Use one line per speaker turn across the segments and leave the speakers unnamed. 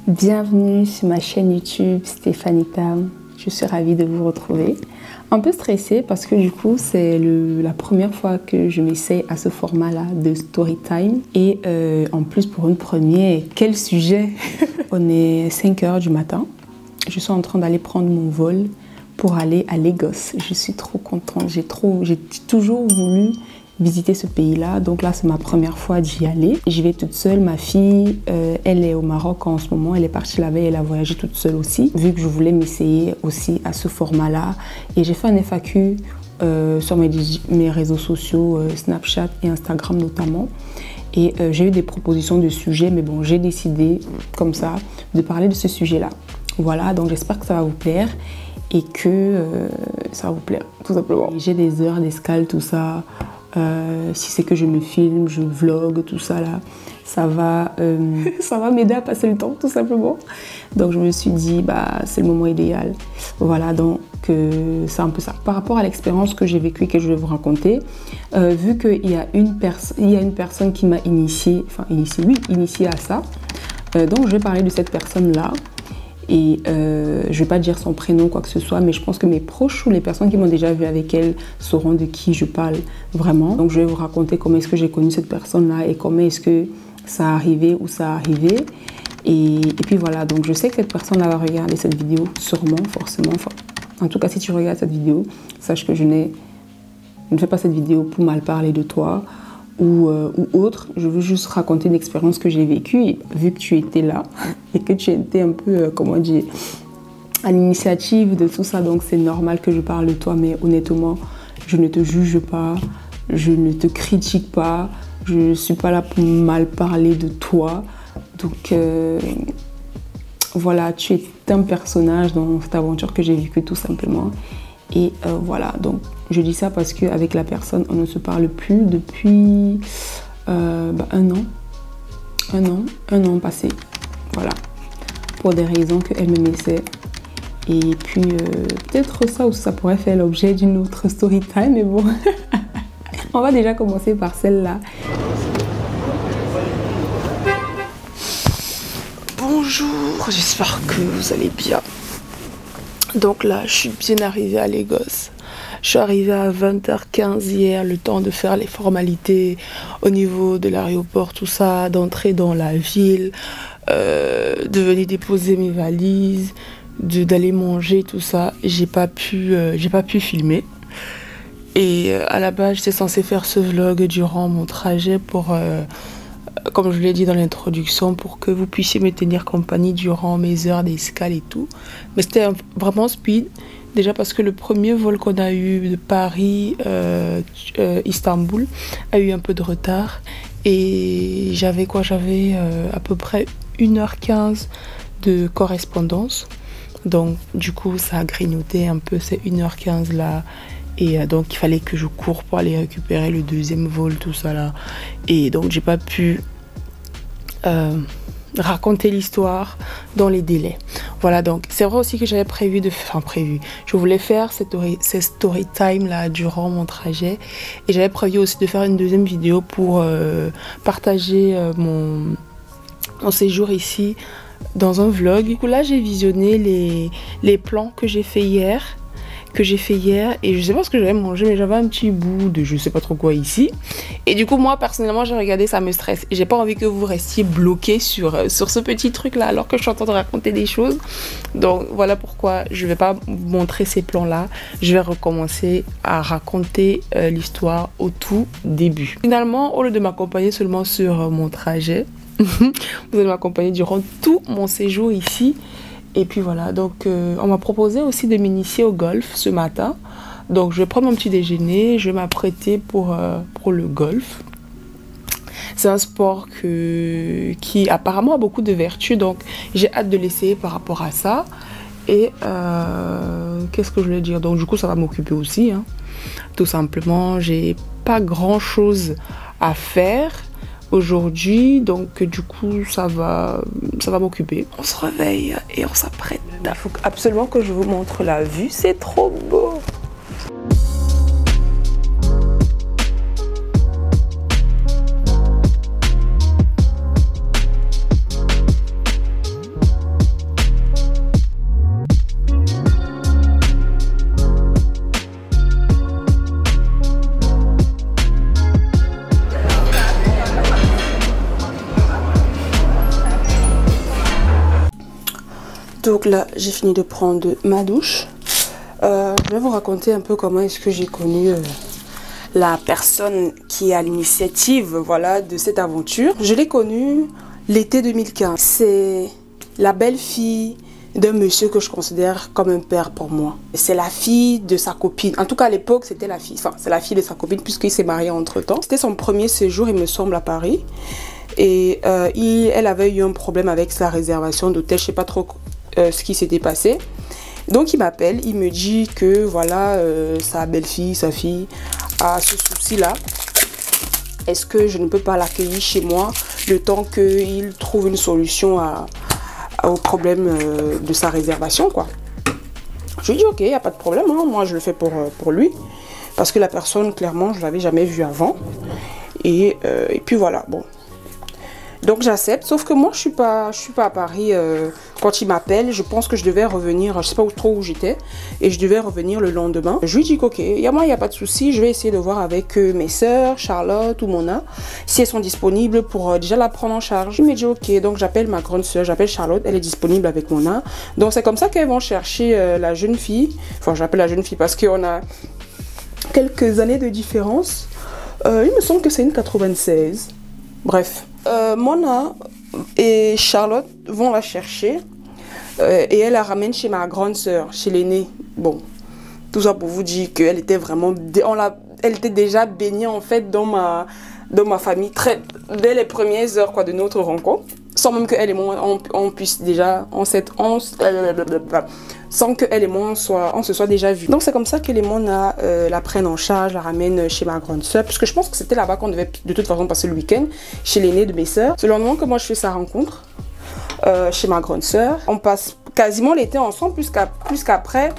Bienvenue sur ma chaîne YouTube Stéphanie Tam. Je suis ravie de vous retrouver. Un peu stressée parce que du coup c'est la première fois que je m'essaye à ce format-là de story time. Et en plus pour une première, quel sujet. On est 5 h du matin. Je suis en train d'aller prendre mon vol pour aller à Lagos. Je suis trop contente. J'ai toujours voulu visiter ce pays-là. Donc là, c'est ma première fois d'y aller. J'y vais toute seule. Ma fille, elle est au Maroc en ce moment. Elle est partie la veille. Elle a voyagé toute seule aussi, vu que je voulais m'essayer aussi à ce format-là. Et j'ai fait un FAQ sur mes réseaux sociaux, Snapchat et Instagram notamment. Et j'ai eu des propositions de sujets, mais bon, j'ai décidé comme ça de parler de ce sujet-là. Voilà, donc j'espère que ça va vous plaire et que ça va vous plaire, tout simplement. J'ai des heures d'escale, tout ça. Si c'est que je me filme, je vlog, tout ça là, ça va m'aider à passer le temps, tout simplement. Donc je me suis dit, bah c'est le moment idéal. Voilà, donc c'est un peu ça. Par rapport à l'expérience que j'ai vécue et que je vais vous raconter, vu qu'il y a une personne qui m'a initiée à ça, donc je vais parler de cette personne-là. Et je ne vais pas dire son prénom, quoi que ce soit, mais je pense que mes proches ou les personnes qui m'ont déjà vu avec elle sauront de qui je parle vraiment. Donc je vais vous raconter comment est-ce que j'ai connu cette personne-là et comment est-ce que ça a arrivé, où ça a arrivé. Et puis voilà, donc je sais que cette personne-là va regarder cette vidéo, sûrement, forcément. Enfin, en tout cas, si tu regardes cette vidéo, sache que je ne fais pas cette vidéo pour mal parler de toi ou autre. Je veux juste raconter une expérience que j'ai vécue et vu que tu étais là et que tu étais un peu, comment dire, à l'initiative de tout ça, donc c'est normal que je parle de toi, mais honnêtement, je ne te juge pas, je ne te critique pas, je ne suis pas là pour mal parler de toi. Donc voilà, tu es un personnage dans cette aventure que j'ai vécue tout simplement. Et voilà, donc je dis ça parce qu'avec la personne, on ne se parle plus depuis un an passé. Voilà, pour des raisons qu'elle me laissait. Et puis peut-être ça ou ça pourrait faire l'objet d'une autre story time, mais bon. On va déjà commencer par celle-là. Bonjour, j'espère que vous allez bien. Donc là, je suis bien arrivée à Lagos. Je suis arrivée à 20 h 15 hier, le temps de faire les formalités au niveau de l'aéroport, tout ça, d'entrer dans la ville, de venir déposer mes valises, d'aller manger, tout ça. J'ai pas pu filmer. Et à la base, j'étais censée faire ce vlog durant mon trajet pour, comme je l'ai dit dans l'introduction, pour que vous puissiez me tenir compagnie durant mes heures d'escale et tout. Mais c'était vraiment speed. Déjà parce que le premier vol qu'on a eu de Paris, Istanbul, a eu un peu de retard. Et j'avais à peu près 1 h 15 de correspondance. Donc du coup, ça a grignoté un peu ces 1 h 15 là. Et donc il fallait que je cours pour aller récupérer le deuxième vol, tout ça là. Et donc j'ai pas pu raconter l'histoire dans les délais. Voilà, donc c'est vrai aussi que j'avais prévu. Je voulais faire cette story time là durant mon trajet. Et j'avais prévu aussi de faire une deuxième vidéo pour partager mon séjour ici dans un vlog. Du coup là j'ai visionné les plans que j'ai fait hier. Et je sais pas ce que j'avais mangé, mais j'avais un petit bout de je sais pas trop quoi ici. Et du coup moi personnellement j'ai regardé, ça me stresse et j'ai pas envie que vous restiez bloqués sur ce petit truc là alors que je suis en train de raconter des choses. Donc voilà pourquoi je vais pas vous montrer ces plans là. Je vais recommencer à raconter l'histoire au tout début. Finalement, au lieu de m'accompagner seulement sur mon trajet, vous allez m'accompagner durant tout mon séjour ici. Et puis voilà, donc on m'a proposé aussi de m'initier au golf ce matin. Donc je vais prendre mon petit déjeuner, je vais m'apprêter pour le golf. C'est un sport qui apparemment a beaucoup de vertus, donc j'ai hâte de l'essayer par rapport à ça. Et qu'est-ce que je voulais dire? Donc du coup ça va m'occuper aussi, hein. Tout simplement, j'ai pas grand chose à faire aujourd'hui, donc du coup ça va m'occuper. On se réveille et on s'apprête. Il faut absolument que je vous montre la vue, c'est trop beau.
Donc là, j'ai fini de prendre ma douche. Je vais vous raconter un peu comment est-ce que j'ai connu la personne qui est à l'initiative, voilà, de cette aventure. Je l'ai connue l'été 2015. C'est la belle-fille d'un monsieur que je considère comme un père pour moi. C'est la fille de sa copine. En tout cas, à l'époque, c'était la fille. Enfin, c'est la fille de sa copine puisqu'il s'est marié entre-temps. C'était son premier séjour, il me semble, à Paris. Et elle avait eu un problème avec sa réservation d'hôtel. Je ne sais pas trop ce qui s'était passé. Donc, il m'appelle. Il me dit que, voilà, sa belle-fille, sa fille a ce souci-là. Est-ce que je ne peux pas l'accueillir chez moi le temps qu'il trouve une solution au problème de sa réservation, quoi. Je lui dis ok, il n'y a pas de problème, hein. Moi je le fais pour lui. Parce que la personne, clairement, je ne l'avais jamais vue avant. Et puis voilà, bon. Donc j'accepte, sauf que moi je suis pas à Paris quand il m'appelle. Je pense que je devais revenir, je sais pas trop où j'étais, et je devais revenir le lendemain. Je lui dis qu'ok, il n'y a pas de souci, je vais essayer de voir avec mes soeurs, Charlotte ou Mona, si elles sont disponibles pour déjà la prendre en charge. Il me dit ok, donc j'appelle ma grande soeur, j'appelle Charlotte, elle est disponible avec Mona. Donc c'est comme ça qu'elles vont chercher la jeune fille. Enfin, j'appelle la jeune fille parce qu'on a quelques années de différence. Il me semble que c'est une 96. Bref. Mona et Charlotte vont la chercher et elle la ramène chez ma grande sœur, chez l'aînée. Bon, tout ça pour vous dire qu'elle était vraiment... Elle était déjà baignée en fait dans ma famille dès les premières heures quoi, de notre rencontre. Sans même qu'elle et moi, on puisse déjà... sans qu'elle et moi, on se soit déjà vus. Donc c'est comme ça que les Mona la prennent en charge, la ramènent chez ma grande soeur. Parce que je pense que c'était là-bas qu'on devait de toute façon passer le week-end, chez l'aînée de mes soeurs. C'est le lendemain que moi je fais sa rencontre chez ma grande soeur. On passe quasiment l'été ensemble, plus qu'après.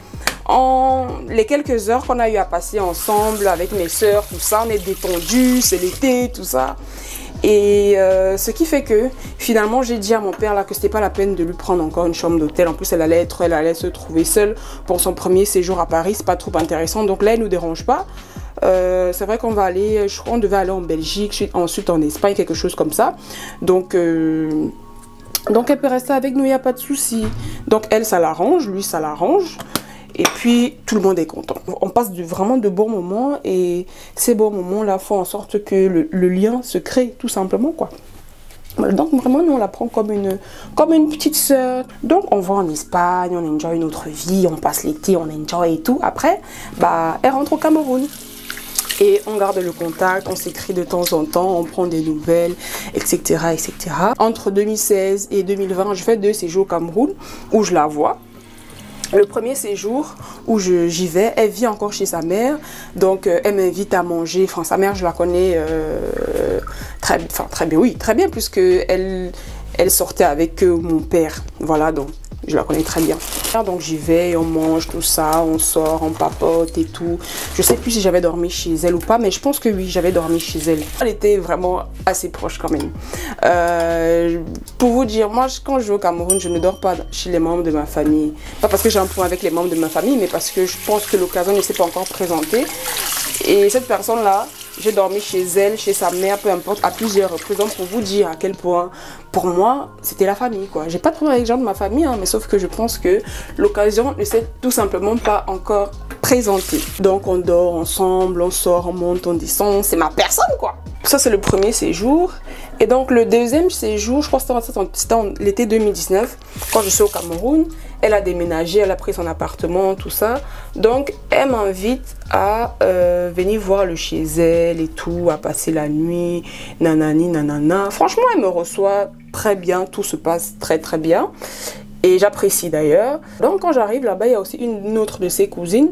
Les quelques heures qu'on a eu à passer ensemble avec mes soeurs, tout ça, on est détendus, c'est l'été, tout ça. Et ce qui fait que finalement j'ai dit à mon père là que c'était pas la peine de lui prendre encore une chambre d'hôtel. En plus elle allait se trouver seule pour son premier séjour à Paris, c'est pas trop intéressant. Donc là elle nous dérange pas. C'est vrai qu'on va aller, je crois qu'on devait aller en Belgique, ensuite en Espagne, quelque chose comme ça. Donc elle peut rester avec nous, il n'y a pas de souci. Donc elle ça l'arrange, lui ça l'arrange. Et puis, tout le monde est content. On passe vraiment de bons moments et ces bons moments-là font en sorte que le lien se crée, tout simplement, quoi. Donc, vraiment, nous, on la prend comme une petite sœur. Donc, on va en Espagne, on enjoy notre vie, on passe l'été, on enjoy et tout. Après, elle rentre au Cameroun. Et on garde le contact, on s'écrit de temps en temps, on prend des nouvelles, etc., etc. Entre 2016 et 2020, je fais 2 séjours au Cameroun où je la vois. Le premier séjour où j'y vais, elle vit encore chez sa mère, donc elle m'invite à manger. Enfin, sa mère, je la connais très bien, puisque elle sortait avec mon père. Voilà, donc je la connais très bien. Donc j'y vais, on mange tout ça, on sort, on papote et tout. Je sais plus si j'avais dormi chez elle ou pas, mais je pense que oui, j'avais dormi chez elle. Elle était vraiment assez proche quand même. Pour vous dire, moi quand je vais au Cameroun, je ne dors pas chez les membres de ma famille. Pas parce que j'ai un point avec les membres de ma famille, mais parce que je pense que l'occasion ne s'est pas encore présentée. Et cette personne-là, j'ai dormi chez elle, chez sa mère, peu importe, à plusieurs reprises. Donc pour vous dire à quel point, pour moi, c'était la famille, quoi. J'ai pas de problème avec les gens de ma famille, hein, mais sauf que je pense que l'occasion ne s'est tout simplement pas encore présentée. Donc on dort ensemble, on sort, on monte, on descend, c'est ma personne, quoi. Ça, c'est le premier séjour. Et donc le deuxième séjour, je crois que c'était en l'été 2019, quand je suis au Cameroun. Elle a déménagé, elle a pris son appartement, tout ça. Donc, elle m'invite à venir voir le chez elle et tout, à passer la nuit, nanani, nanana. Franchement, elle me reçoit très bien, tout se passe très très bien. Et j'apprécie d'ailleurs. Donc, quand j'arrive là-bas, il y a aussi une autre de ses cousines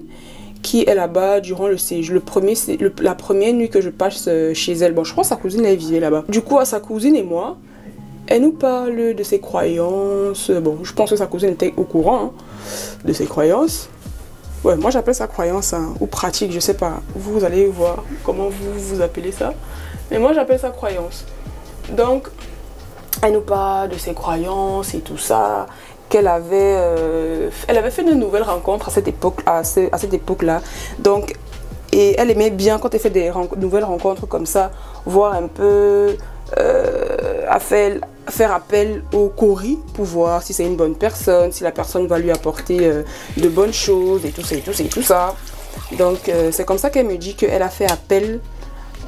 qui est là-bas durant le séjour. La première nuit que je passe chez elle. Bon, je crois que sa cousine, elle vivait là-bas. Du coup, à sa cousine et moi, elle nous parle de ses croyances. Bon, je pense que sa cousine était au courant de ses croyances. Ouais, moi j'appelle ça croyance ou pratique, je sais pas. Vous allez voir comment vous appelez ça. Mais moi j'appelle ça croyance. Donc, elle nous parle de ses croyances et tout ça. Qu'elle avait, elle avait fait de nouvelles rencontres à cette époque-là. Donc, et elle aimait bien quand elle fait des nouvelles rencontres comme ça, voir un peu... faire appel au Kori pour voir si c'est une bonne personne, si la personne va lui apporter de bonnes choses et tout ça et tout ça et tout ça. Donc c'est comme ça qu'elle me dit qu'elle a fait appel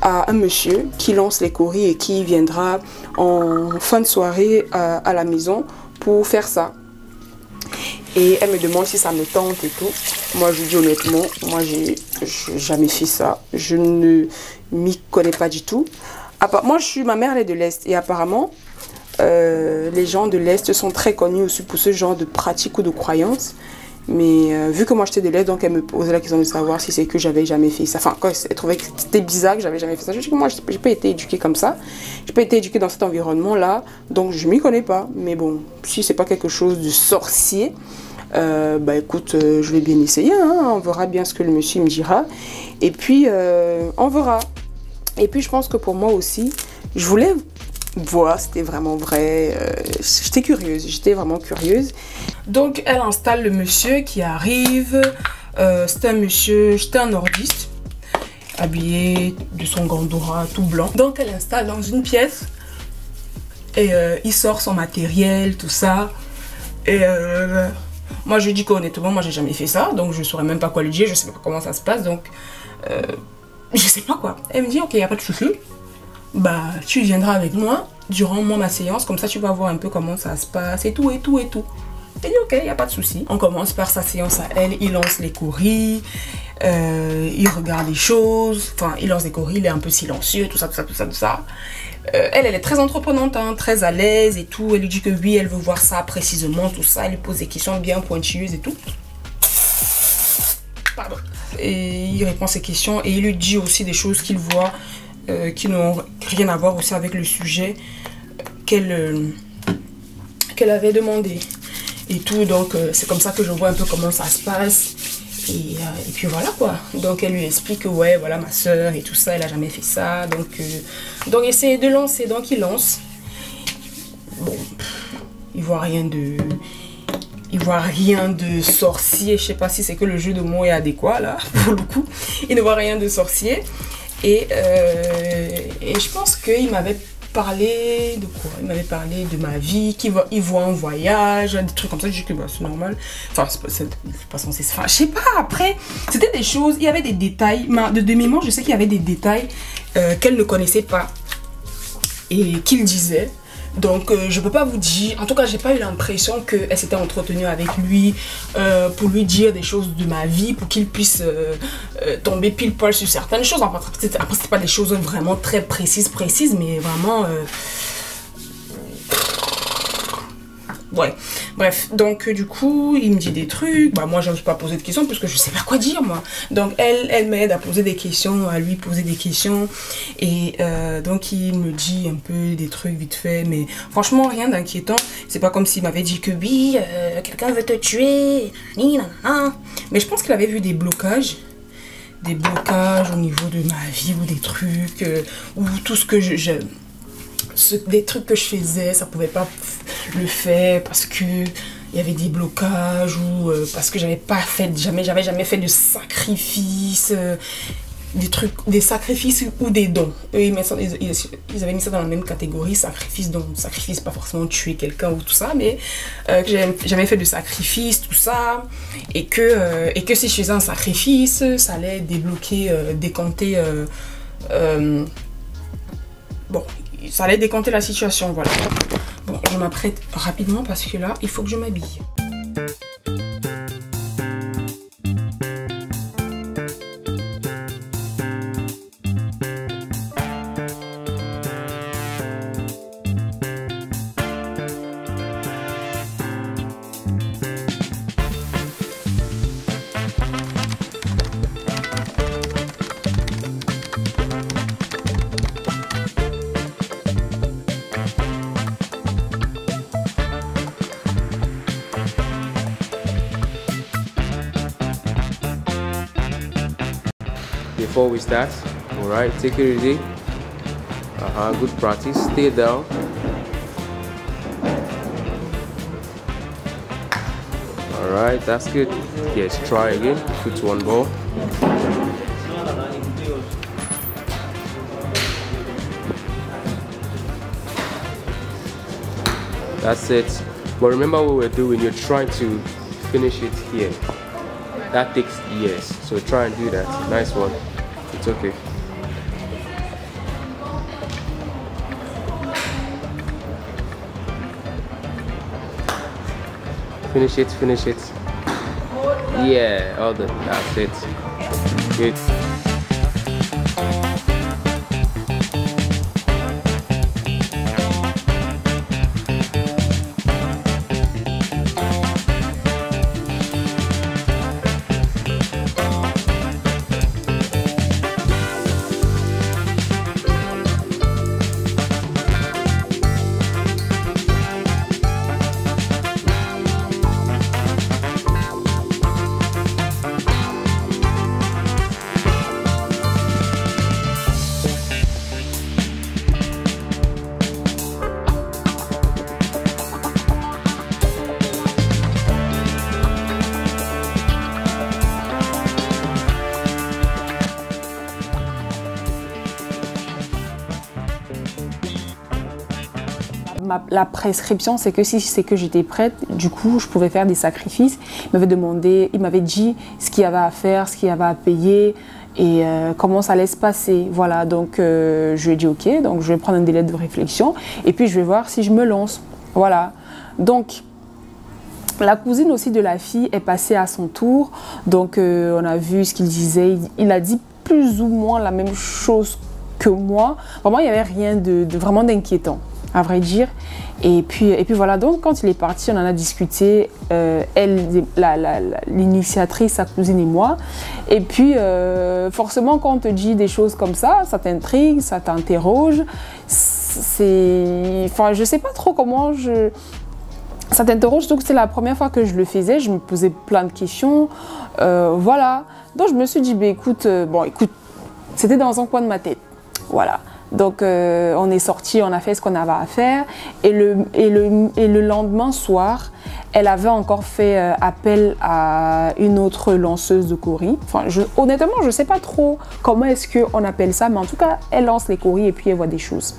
à un monsieur qui lance les Kori et qui viendra en fin de soirée à la maison pour faire ça. Et elle me demande si ça me tente et tout. Moi je lui dis honnêtement, moi j'ai jamais fait ça, je ne m'y connais pas du tout. Moi ma mère elle est de l'Est et apparemment les gens de l'Est sont très connus aussi pour ce genre de pratiques ou de croyances. Mais vu que moi j'étais de l'Est, donc elle me posait la question de savoir si c'est que j'avais jamais fait ça. Enfin, quand elle trouvait que c'était bizarre que j'avais jamais fait ça. Je dis que moi j'ai pas été éduquée comme ça. J'ai pas été éduquée dans cet environnement-là. Donc je m'y connais pas. Mais bon, si c'est pas quelque chose de sorcier, bah écoute, je vais bien essayer. Hein, on verra bien ce que le monsieur me dira. Et puis, on verra. Et puis je pense que pour moi aussi, je voulais voir, c'était vraiment vrai. J'étais curieuse, j'étais vraiment curieuse. Donc elle installe le monsieur qui arrive. C'était un monsieur, j'étais un nordiste, habillé de son gandora tout blanc. Donc elle installe dans une pièce et il sort son matériel, tout ça. Et moi je lui dis qu'honnêtement, moi j'ai jamais fait ça, donc je saurais même pas quoi lui dire, je sais pas comment ça se passe, donc je sais pas quoi. Elle me dit ok, y a pas de souci. Bah, tu viendras avec moi durant ma séance, comme ça tu vas voir un peu comment ça se passe et tout et tout et tout. Elle dit ok, il n'y a pas de souci. On commence par sa séance à elle, il lance les Kori, il regarde les choses, enfin il lance les Kori, il est un peu silencieux, tout ça, tout ça, tout ça, tout ça. Elle est très entreprenante, hein, très à l'aise et tout. Elle lui dit que oui, elle veut voir ça précisément, tout ça. Elle lui pose des questions bien pointilleuses et tout. Pardon. Et il répond à ses questions et il lui dit aussi des choses qu'il voit qui n'ont rien à voir aussi avec le sujet qu'elle avait demandé et tout. Donc c'est comme ça que je vois un peu comment ça se passe et puis voilà quoi. Donc elle lui explique que ouais voilà ma soeur et tout ça, elle a jamais fait ça, donc essayer de lancer. Donc il lance. Bon, il voit rien de sorcier. Je sais pas si c'est que le jeu de mots est adéquat là pour le coup. Il ne voit rien de sorcier. Et je pense qu'il m'avait parlé de quoi? Il m'avait parlé de ma vie, qu'il voit un voyage, des trucs comme ça. Je dis que bah, c'est normal. Enfin, c'est pas censé se faire. Enfin, je sais pas, après, c'était des choses, il y avait des détails. De mémoire, je sais qu'il y avait des détails qu'elle ne connaissait pas et qu'il disait. Donc je peux pas vous dire, en tout cas j'ai pas eu l'impression qu'elle s'était entretenue avec lui pour lui dire des choses de ma vie, pour qu'il puisse tomber pile poil sur certaines choses. Après c'était pas des choses vraiment très précises, mais vraiment ouais, bref, donc du coup il me dit des trucs, bah moi j'ose pas poser de questions parce que je sais pas quoi dire moi. Donc elle m'aide à poser des questions, à lui poser des questions et donc il me dit un peu des trucs vite fait, mais franchement rien d'inquiétant. C'est pas comme s'il m'avait dit que oui, quelqu'un veut te tuer, mais je pense qu'il avait vu des blocages au niveau de ma vie ou des trucs, ou tout ce que des trucs que je faisais, ça pouvait pas le faire parce que il y avait des blocages ou parce que j'avais jamais fait de sacrifice, des sacrifices ou des dons. Eux, ils avaient mis ça dans la même catégorie, sacrifice, don. Sacrifice, pas forcément tuer quelqu'un ou tout ça, mais que j'avais jamais fait de sacrifice, tout ça, et que si je faisais un sacrifice, ça allait débloquer, décanter, bon, ça allait décanter la situation, voilà. Bon, je m'apprête rapidement parce que là, il faut que je m'habille.
Before we start, all right, take it easy. Good practice. Stay down. All right, that's good. Yes, try again. Put one ball. That's it. But remember what we're doing, you're trying to finish it here. That takes years, so try and do that. Nice one. It's okay. Finish it, finish it. Yeah, all done. That's it. Good.
La prescription, c'est que si c'est que j'étais prête, du coup, je pouvais faire des sacrifices. Il m'avait demandé, il m'avait dit ce qu'il y avait à faire, ce qu'il y avait à payer et comment ça allait se passer. Voilà, donc je lui ai dit ok, donc je vais prendre un délai de réflexion et puis je vais voir si je me lance. Voilà, donc la cousine aussi de la fille est passée à son tour. Donc on a vu ce qu'il disait, il a dit plus ou moins la même chose que moi. Vraiment, il n'y avait rien de vraiment d'inquiétant, à vrai dire. Et puis voilà, donc quand il est parti, on en a discuté, l'initiatrice, sa cousine et moi. Et puis forcément, quand on te dit des choses comme ça t'intrigue, ça t'interroge. Enfin, je sais pas trop comment ça t'interroge, donc c'est la première fois que je le faisais, je me posais plein de questions, voilà. Donc je me suis dit, bah, écoute, c'était dans un coin de ma tête, voilà. Donc on est sorti, on a fait ce qu'on avait à faire et le lendemain soir, elle avait encore fait appel à une autre lanceuse de coris. Enfin, honnêtement, je ne sais pas trop comment est-ce qu'on appelle ça, mais en tout cas, elle lance les coris et puis elle voit des choses.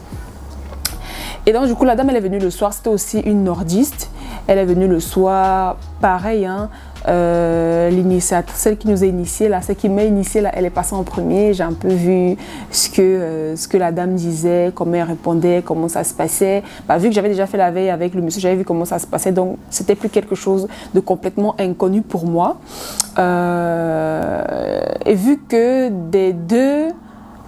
Et donc du coup, la dame, elle est venue le soir, c'était aussi une nordiste. Elle est venue le soir, pareil, hein, l'initiatrice, celle qui nous a initiés, là, celle qui m'a initiée, là, elle est passée en premier. J'ai un peu vu ce que la dame disait, comment elle répondait, comment ça se passait. Bah, vu que j'avais déjà fait la veille avec le monsieur, j'avais vu comment ça se passait, donc c'était plus quelque chose de complètement inconnu pour moi. Et vu que des deux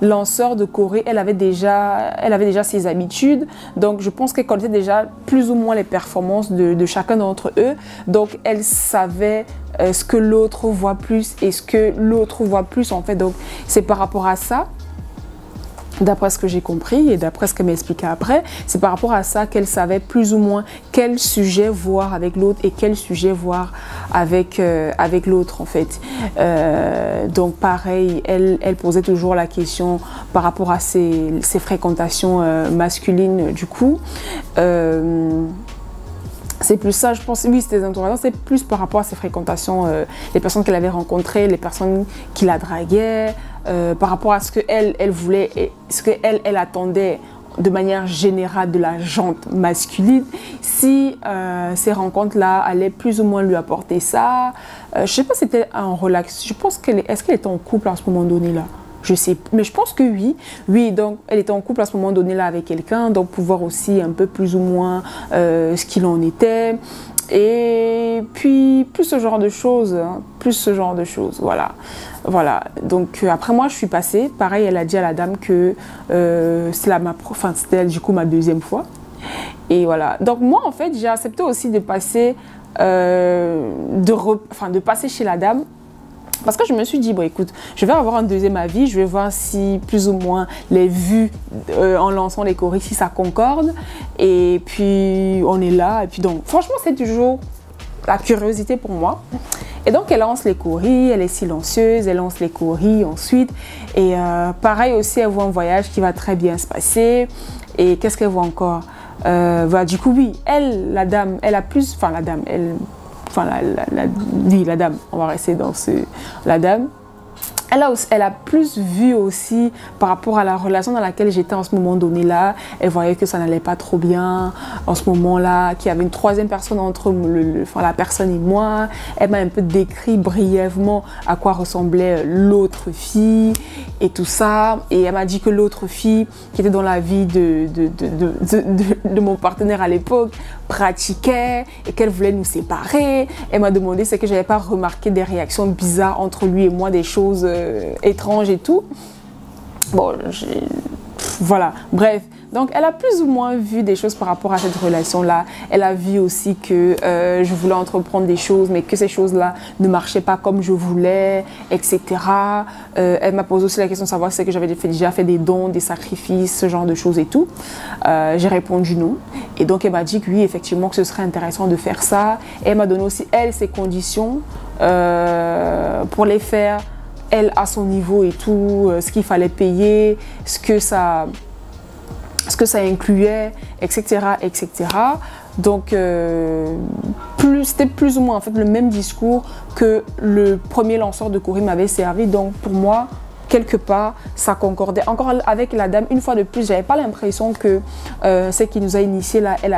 lanceur de Corée, elle avait déjà ses habitudes, donc je pense qu'elle connaissait déjà plus ou moins les performances de chacun d'entre eux, donc elle savait ce que l'autre voit plus et ce que l'autre voit plus en fait, donc c'est par rapport à ça, d'après ce que j'ai compris et d'après ce qu'elle m'a expliqué après, c'est par rapport à ça qu'elle savait plus ou moins quel sujet voir avec l'autre et quel sujet voir avec l'autre en fait. Donc pareil, elle posait toujours la question par rapport à ses fréquentations masculines du coup. C'est plus ça, je pense, oui, c'était des interrogations, c'est plus par rapport à ses fréquentations, les personnes qu'elle avait rencontrées, les personnes qui la draguaient, par rapport à ce qu'elle voulait et ce qu'elle attendait de manière générale de la jante masculine, si ces rencontres-là allaient plus ou moins lui apporter ça. Je ne sais pas si c'était un relax, je pense est-ce qu'elle était en couple à ce moment donné là? Je sais, mais je pense que oui. Oui, donc elle était en couple à ce moment donné là avec quelqu'un, donc pour voir aussi un peu plus ou moins ce qu'il en était. Et puis plus ce genre de choses, hein, plus ce genre de choses, voilà. Voilà, donc après moi je suis passée, pareil elle a dit à la dame que c'était du coup ma deuxième fois. Et voilà, donc moi en fait j'ai accepté aussi de passer, de passer chez la dame. Parce que je me suis dit, bon écoute, je vais avoir un deuxième avis, je vais voir si plus ou moins les vues en lançant les choris, si ça concorde. Et puis on est là, et puis donc franchement c'est toujours la curiosité pour moi. Et donc elle lance les choris, elle est silencieuse, elle lance les choris ensuite. Et pareil aussi, elle voit un voyage qui va très bien se passer. Et qu'est-ce qu'elle voit encore? Bah, du coup oui, la dame, elle a plus, enfin la dame, elle... Enfin, la dame, on va rester dans la dame, elle a plus vu aussi par rapport à la relation dans laquelle j'étais en ce moment donné là. Elle voyait que ça n'allait pas trop bien en ce moment là, qu'il y avait une troisième personne entre la personne et moi. Elle m'a un peu décrit brièvement à quoi ressemblait l'autre fille et tout ça. Et elle m'a dit que l'autre fille qui était dans la vie de mon partenaire à l'époque pratiquait et qu'elle voulait nous séparer. Elle m'a demandé si je n'avais pas remarqué des réactions bizarres entre lui et moi, des choses étranges et tout. Bon, voilà, bref. Donc, elle a plus ou moins vu des choses par rapport à cette relation-là. Elle a vu aussi que je voulais entreprendre des choses, mais que ces choses-là ne marchaient pas comme je voulais, etc. Elle m'a posé aussi la question de savoir si que j'avais déjà fait des dons, des sacrifices, ce genre de choses et tout. J'ai répondu non. Et donc, elle m'a dit que oui, effectivement, que ce serait intéressant de faire ça. Et elle m'a donné aussi, elle, ses conditions pour les faire, elle, à son niveau et tout, ce qu'il fallait payer, ce que ça incluait, etc., etc. Donc, c'était plus ou moins en fait le même discours que le premier lanceur de courrier m'avait servi. Donc, pour moi, quelque part, ça concordait. Encore avec la dame, une fois de plus, j'avais pas l'impression que celle qui nous a initiés là, elle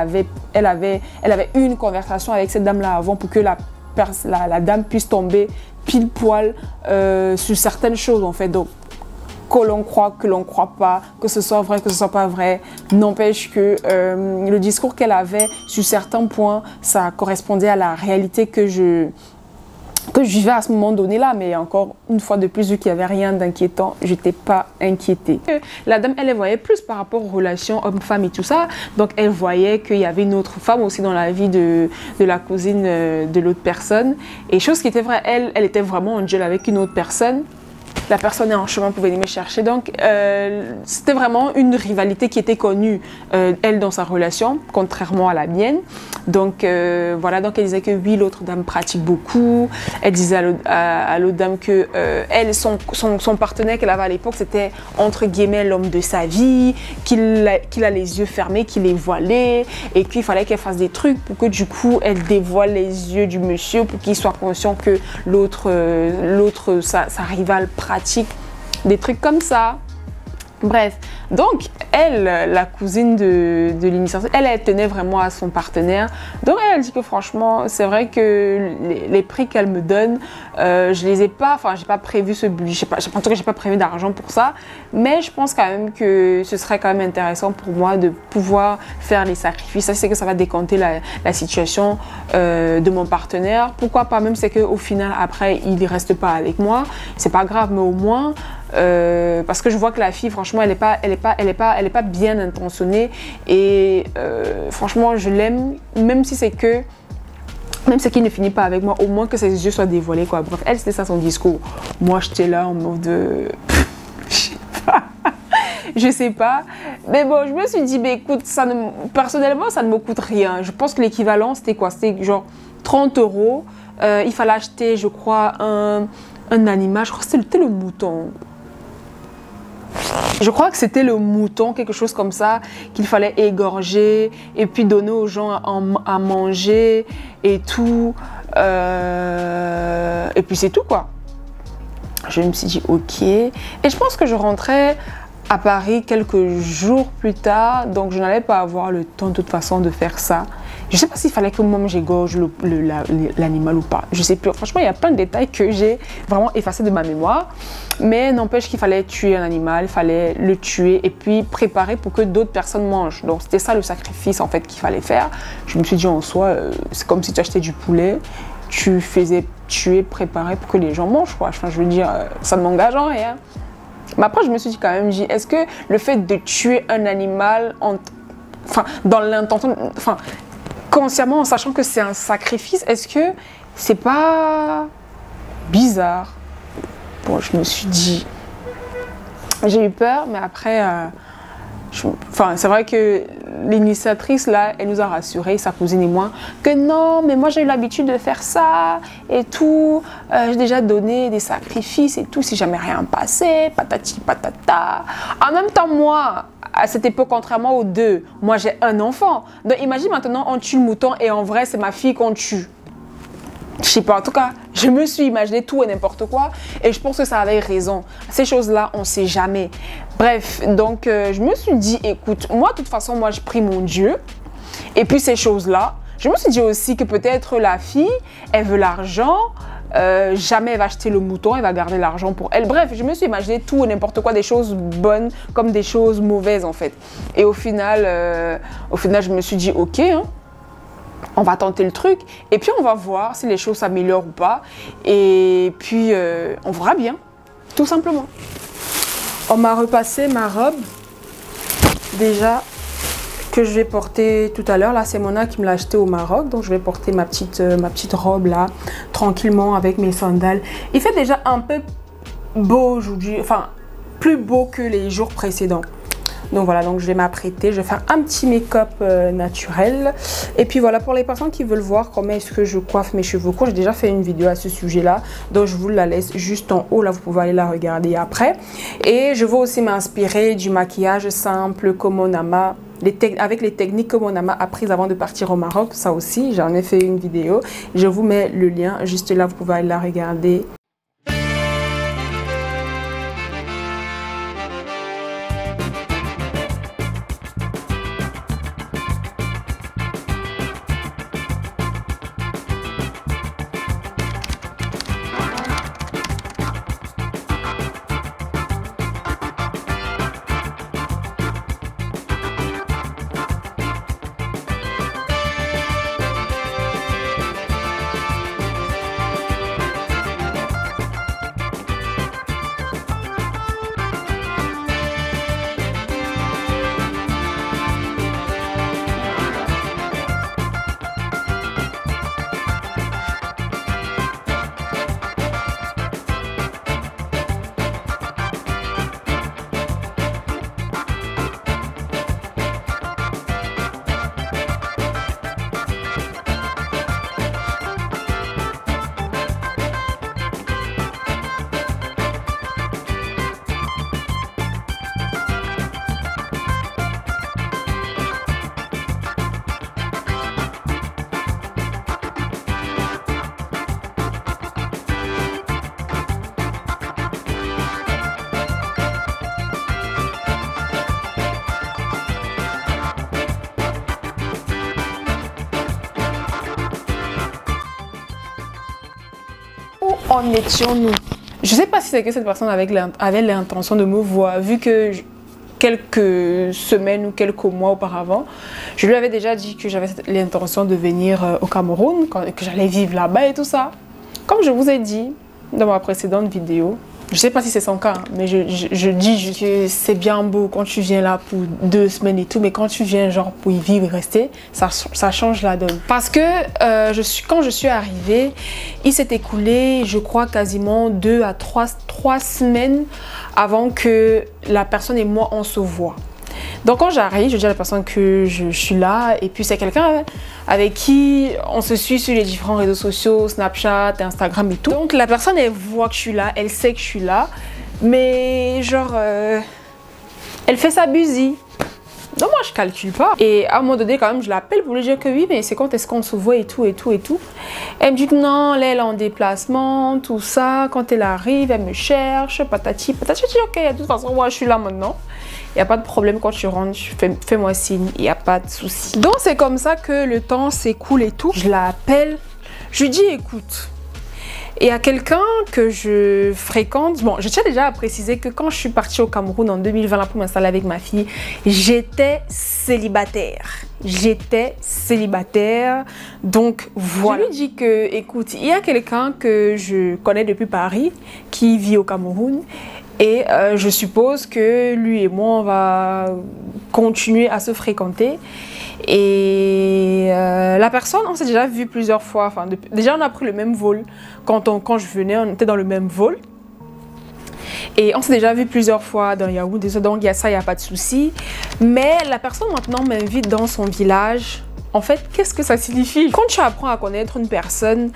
avait eu une conversation avec cette dame-là avant pour que la dame puisse tomber pile poil sur certaines choses en fait. Donc, que l'on croit, que l'on croit pas, que ce soit vrai, que ce soit pas vrai, n'empêche que le discours qu'elle avait sur certains points, ça correspondait à la réalité que je vivais à ce moment donné là, mais encore une fois de plus, vu qu'il n'y avait rien d'inquiétant, je n'étais pas inquiétée. La dame, elle voyait plus par rapport aux relations homme-femme et tout ça, donc elle voyait qu'il y avait une autre femme aussi dans la vie de la cousine de l'autre personne, et chose qui était vraie, elle était vraiment en duel avec une autre personne. La personne est en chemin pour venir me chercher. Donc, c'était vraiment une rivalité qui était connue, elle, dans sa relation, contrairement à la mienne. Donc, voilà. Donc, elle disait que oui, l'autre dame pratique beaucoup. Elle disait à l'autre dame que elle, son partenaire qu'elle avait à l'époque, c'était entre guillemets l'homme de sa vie, qu'il a les yeux fermés, qu'il est voilé et qu'il fallait qu'elle fasse des trucs pour que du coup, elle dévoile les yeux du monsieur pour qu'il soit conscient que l'autre, sa rivale pratique des trucs comme ça. Bref, donc elle, la cousine de l'initiative, elle tenait vraiment à son partenaire. Donc elle dit que franchement, c'est vrai que les prix qu'elle me donne, je les ai pas, enfin j'ai pas prévu ce budget, en tout cas j'ai pas prévu d'argent pour ça, mais je pense quand même que ce serait quand même intéressant pour moi de pouvoir faire les sacrifices. Ça c'est que ça va décanter la situation de mon partenaire. Pourquoi pas, même c'est qu'au final après il reste pas avec moi, c'est pas grave, mais au moins parce que je vois que la fille, franchement, elle est pas bien intentionnée et franchement, je l'aime, même si qu'il ne finit pas avec moi, au moins que ses yeux soient dévoilés, quoi. Bref, elle, c'était ça son discours. Moi, j'étais là en mode je sais pas. Mais bon, je me suis dit, mais écoute, personnellement, ça ne me coûte rien. Je pense que l'équivalent, c'était quoi? C'était genre 30 €. Il fallait acheter, je crois, un animal. Je crois que c'était le mouton. Je crois que c'était le mouton, quelque chose comme ça, qu'il fallait égorger et puis donner aux gens à manger et tout. Et puis c'est tout, quoi. Je me suis dit, ok. Et je pense que je rentrais à Paris quelques jours plus tard, donc je n'allais pas avoir le temps de toute façon de faire ça. Je ne sais pas s'il fallait que moi j'égorge l'animal ou pas. Je ne sais plus. Franchement, il y a plein de détails que j'ai vraiment effacés de ma mémoire. Mais n'empêche qu'il fallait tuer un animal, il fallait le tuer et puis préparer pour que d'autres personnes mangent. Donc c'était ça le sacrifice en fait qu'il fallait faire. Je me suis dit en soi, c'est comme si tu achetais du poulet, tu faisais tuer, préparer pour que les gens mangent, quoi. Enfin, je veux dire, ça ne m'engage en rien. Mais après, je me suis dit quand même, est-ce que le fait de tuer un animal, dans l'intention, consciemment, en sachant que c'est un sacrifice, est-ce que c'est pas bizarre? Bon, je me suis dit, j'ai eu peur, mais après, c'est vrai que l'initiatrice, là, elle nous a rassurés, sa cousine et moi, que non, mais moi j'ai eu l'habitude de faire ça et tout. J'ai déjà donné des sacrifices et tout, si jamais rien passait, patati patata. En même temps, moi, à cette époque, contrairement aux deux, moi j'ai un enfant. Donc imagine maintenant, on tue le mouton et en vrai, c'est ma fille qu'on tue. Je sais pas, en tout cas, je me suis imaginé tout et n'importe quoi et je pense que ça avait raison. Ces choses-là, on sait jamais. Bref, donc je me suis dit, écoute, moi, de toute façon, moi, je prie mon Dieu. Et puis ces choses-là, je me suis dit aussi que peut-être la fille, elle veut l'argent, jamais elle va acheter le mouton, elle va garder l'argent pour elle. Bref, je me suis imaginé tout et n'importe quoi, des choses bonnes comme des choses mauvaises en fait. Et au final, je me suis dit, ok, hein, on va tenter le truc et puis on va voir si les choses s'améliorent ou pas. Et puis, on verra bien, tout simplement. On m'a repassé ma robe, déjà, que je vais porter tout à l'heure. Là, c'est Mona qui me l'a acheté au Maroc. Donc, je vais porter ma petite robe là, tranquillement, avec mes sandales. Il fait déjà un peu beau aujourd'hui, enfin, plus beau que les jours précédents. Donc voilà, donc je vais m'apprêter, je vais faire un petit make-up naturel. Et puis voilà, pour les personnes qui veulent voir comment est-ce que je coiffe mes cheveux courts, j'ai déjà fait une vidéo à ce sujet-là. Donc je vous la laisse juste en haut, là vous pouvez aller la regarder après. Et je veux aussi m'inspirer du maquillage simple que mon ama, avec les techniques que mon ama a prises avant de partir au Maroc. Ça aussi, j'en ai fait une vidéo. Je vous mets le lien juste là, vous pouvez aller la regarder. En étions-nous? Je ne sais pas si c'est que cette personne avait l'intention de me voir, vu que quelques semaines ou quelques mois auparavant, je lui avais déjà dit que j'avais l'intention de venir au Cameroun, que j'allais vivre là-bas et tout ça. Comme je vous ai dit dans ma précédente vidéo, je ne sais pas si c'est son cas, mais je dis que c'est bien beau quand tu viens là pour 2 semaines et tout, mais quand tu viens genre pour y vivre et rester, ça change la donne. Parce que quand je suis arrivée, il s'est écoulé, je crois, quasiment 2 à 3 semaines avant que la personne et moi on se voit. Donc quand j'arrive, je dis à la personne que je suis là et puis c'est quelqu'un avec qui on se suit sur les différents réseaux sociaux, Snapchat, Instagram et tout. Donc la personne elle voit que je suis là, elle sait que je suis là, mais genre elle fait sa busy. Donc moi je calcule pas. Et à un moment donné quand même je l'appelle pour lui dire que oui mais c'est quand est-ce qu'on se voit et tout et tout et tout. Elle me dit que non, là elle est en déplacement, tout ça. Quand elle arrive, elle me cherche, patati patati. Je dis ok, de toute façon moi je suis là maintenant. Il n'y a pas de problème quand tu rentres, fais-moi signe, il n'y a pas de souci. Donc c'est comme ça que le temps s'écoule et tout. Je l'appelle, je lui dis écoute, il y a quelqu'un que je fréquente. Bon, je tiens déjà à préciser que quand je suis partie au Cameroun en 2020 là, pour m'installer avec ma fille, j'étais célibataire. J'étais célibataire, donc voilà. Je lui dis que écoute, il y a quelqu'un que je connais depuis Paris qui vit au Cameroun. Et je suppose que lui et moi, on va continuer à se fréquenter. Et la personne, on s'est déjà vu plusieurs fois. Enfin, déjà, on a pris le même vol. Quand je venais, on était dans le même vol. Et on s'est déjà vu plusieurs fois dans Yaoundé. Donc, il y a ça, il n'y a pas de souci. Mais la personne, maintenant, m'invite dans son village. En fait, qu'est-ce que ça signifie? Quand tu apprends à connaître une personne,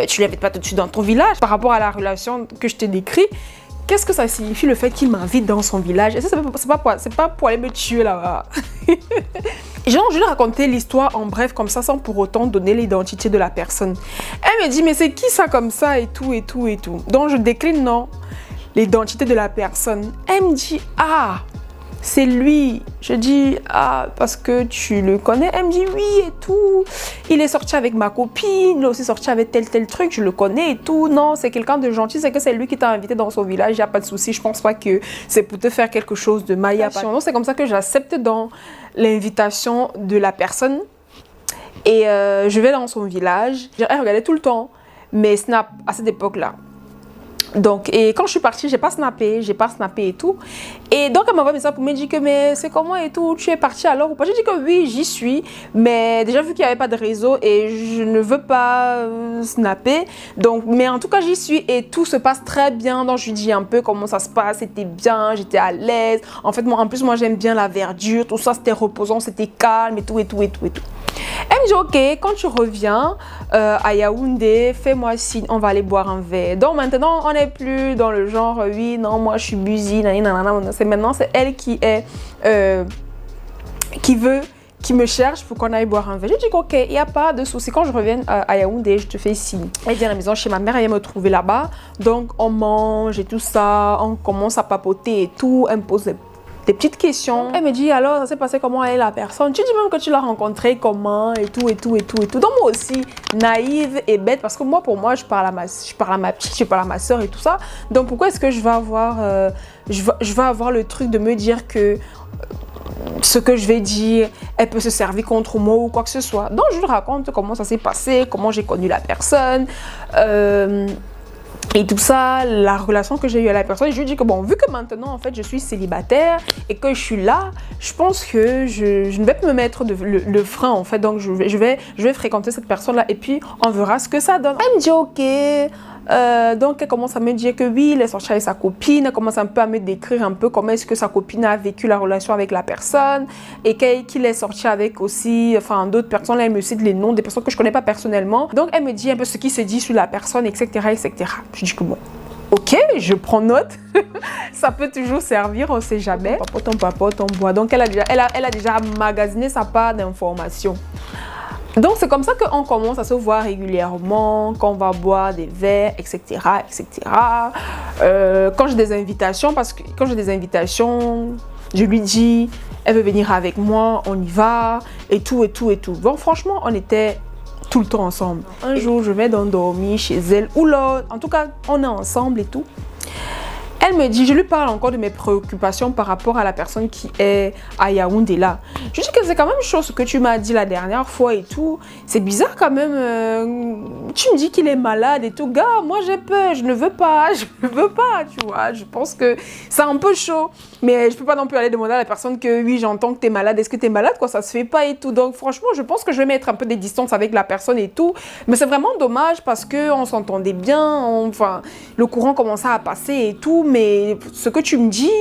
tu ne l'invites pas tout de suite dans ton village. Par rapport à la relation que je t'ai décrite, qu'est-ce que ça signifie le fait qu'il m'invite dans son village? Et ça, c'est pas pour aller me tuer là-bas. Genre, je lui ai raconté l'histoire en bref, comme ça, sans pour autant donner l'identité de la personne. Elle me dit, mais c'est qui ça comme ça et tout, et tout, et tout. Donc, je décline, non, l'identité de la personne. Elle me dit, ah, c'est lui. Je dis, ah, parce que tu le connais. Elle me dit, oui, et tout. Il est sorti avec ma copine, il est aussi sorti avec tel truc, je le connais et tout. Non, c'est quelqu'un de gentil, c'est que c'est lui qui t'a invité dans son village, il n'y a pas de souci. Je pense pas que c'est pour te faire quelque chose de mal. Donc, c'est comme ça que j'accepte dans l'invitation de la personne. Et je vais dans son village. Elle regardait tout le temps mes snaps à cette époque-là. Donc, et quand je suis partie, j'ai pas snappé et tout. Et donc, elle m'envoie un message pour me dire que, mais c'est comment et tout, tu es partie alors ou pas? J'ai dit que oui, j'y suis, mais déjà vu qu'il n'y avait pas de réseau et je ne veux pas snapper. Donc, mais en tout cas, j'y suis et tout se passe très bien. Donc, je lui dis un peu comment ça se passe, c'était bien, j'étais à l'aise. En fait, moi, en plus, moi, j'aime bien la verdure, tout ça, c'était reposant, c'était calme et tout, et tout, et tout, et tout. Elle me dit, ok, quand tu reviens à Yaoundé, fais-moi signe, on va aller boire un verre. Donc maintenant, on n'est plus dans le genre, oui, non, moi je suis busy, nanana. Maintenant, c'est elle qui est, qui me cherche pour qu'on aille boire un verre. Je dis, ok, il n'y a pas de souci. Quand je reviens à Yaoundé, je te fais signe. Elle vient à la maison chez ma mère, elle vient me trouver là-bas. Donc on mange et tout ça, on commence à papoter et tout. Elle me pose des petites questions. Elle me dit, alors, ça s'est passé comment elle est la personne? Tu dis même que tu l'as rencontrée comment et tout, et tout, et tout, et tout. Donc moi aussi, naïve et bête, parce que moi, pour moi, je parle à ma petite, je parle à ma soeur et tout ça. Donc pourquoi est-ce que je vais avoir, je vais avoir le truc de me dire que ce que je vais dire, elle peut se servir contre moi ou quoi que ce soit. Donc je lui raconte comment ça s'est passé, comment j'ai connu la personne. Et tout ça, la relation que j'ai eue à la personne, je lui dis que bon, vu que maintenant en fait je suis célibataire et que je suis là, je pense que je ne vais pas me mettre le frein en fait, donc je vais fréquenter cette personne là et puis on verra ce que ça donne. Elle me dit ok. Donc elle commence à me dire que oui, il est sorti avec sa copine, elle commence un peu à me décrire un peu comment est-ce que sa copine a vécu la relation avec la personne et qu'il est sorti avec aussi, enfin d'autres personnes, là elle me cite les noms des personnes que je connais pas personnellement. Donc elle me dit un peu ce qui se dit sur la personne, etc., etc. Je dis que bon, ok, je prends note, ça peut toujours servir, on sait jamais. Papote, on boit. Donc elle a déjà emmagasiné sa part d'informations. Donc c'est comme ça qu'on commence à se voir régulièrement, qu'on va boire des verres, etc., etc. Quand j'ai des invitations, parce que quand j'ai des invitations, je lui dis, elle veut venir avec moi, on y va, et tout, et tout, et tout. Bon, franchement, on était tout le temps ensemble. Un jour, je vais dormir chez elle, ou là, en tout cas, on est ensemble et tout. Elle me dit, je lui parle encore de mes préoccupations par rapport à la personne qui est à Yaoundé là. Je dis que c'est quand même chose que tu m'as dit la dernière fois et tout. C'est bizarre quand même. Tu me dis qu'il est malade et tout. Gars, moi j'ai peur, je ne veux pas, tu vois. Je pense que c'est un peu chaud. Mais je peux pas non plus aller demander à la personne que oui, j'entends que tu es malade. Est-ce que tu es malade quoi? Ça se fait pas et tout. Donc franchement, je pense que je vais mettre un peu des distances avec la personne et tout. Mais c'est vraiment dommage parce qu'on s'entendait bien. Enfin, le courant commençait à passer et tout. Mais ce que tu me dis,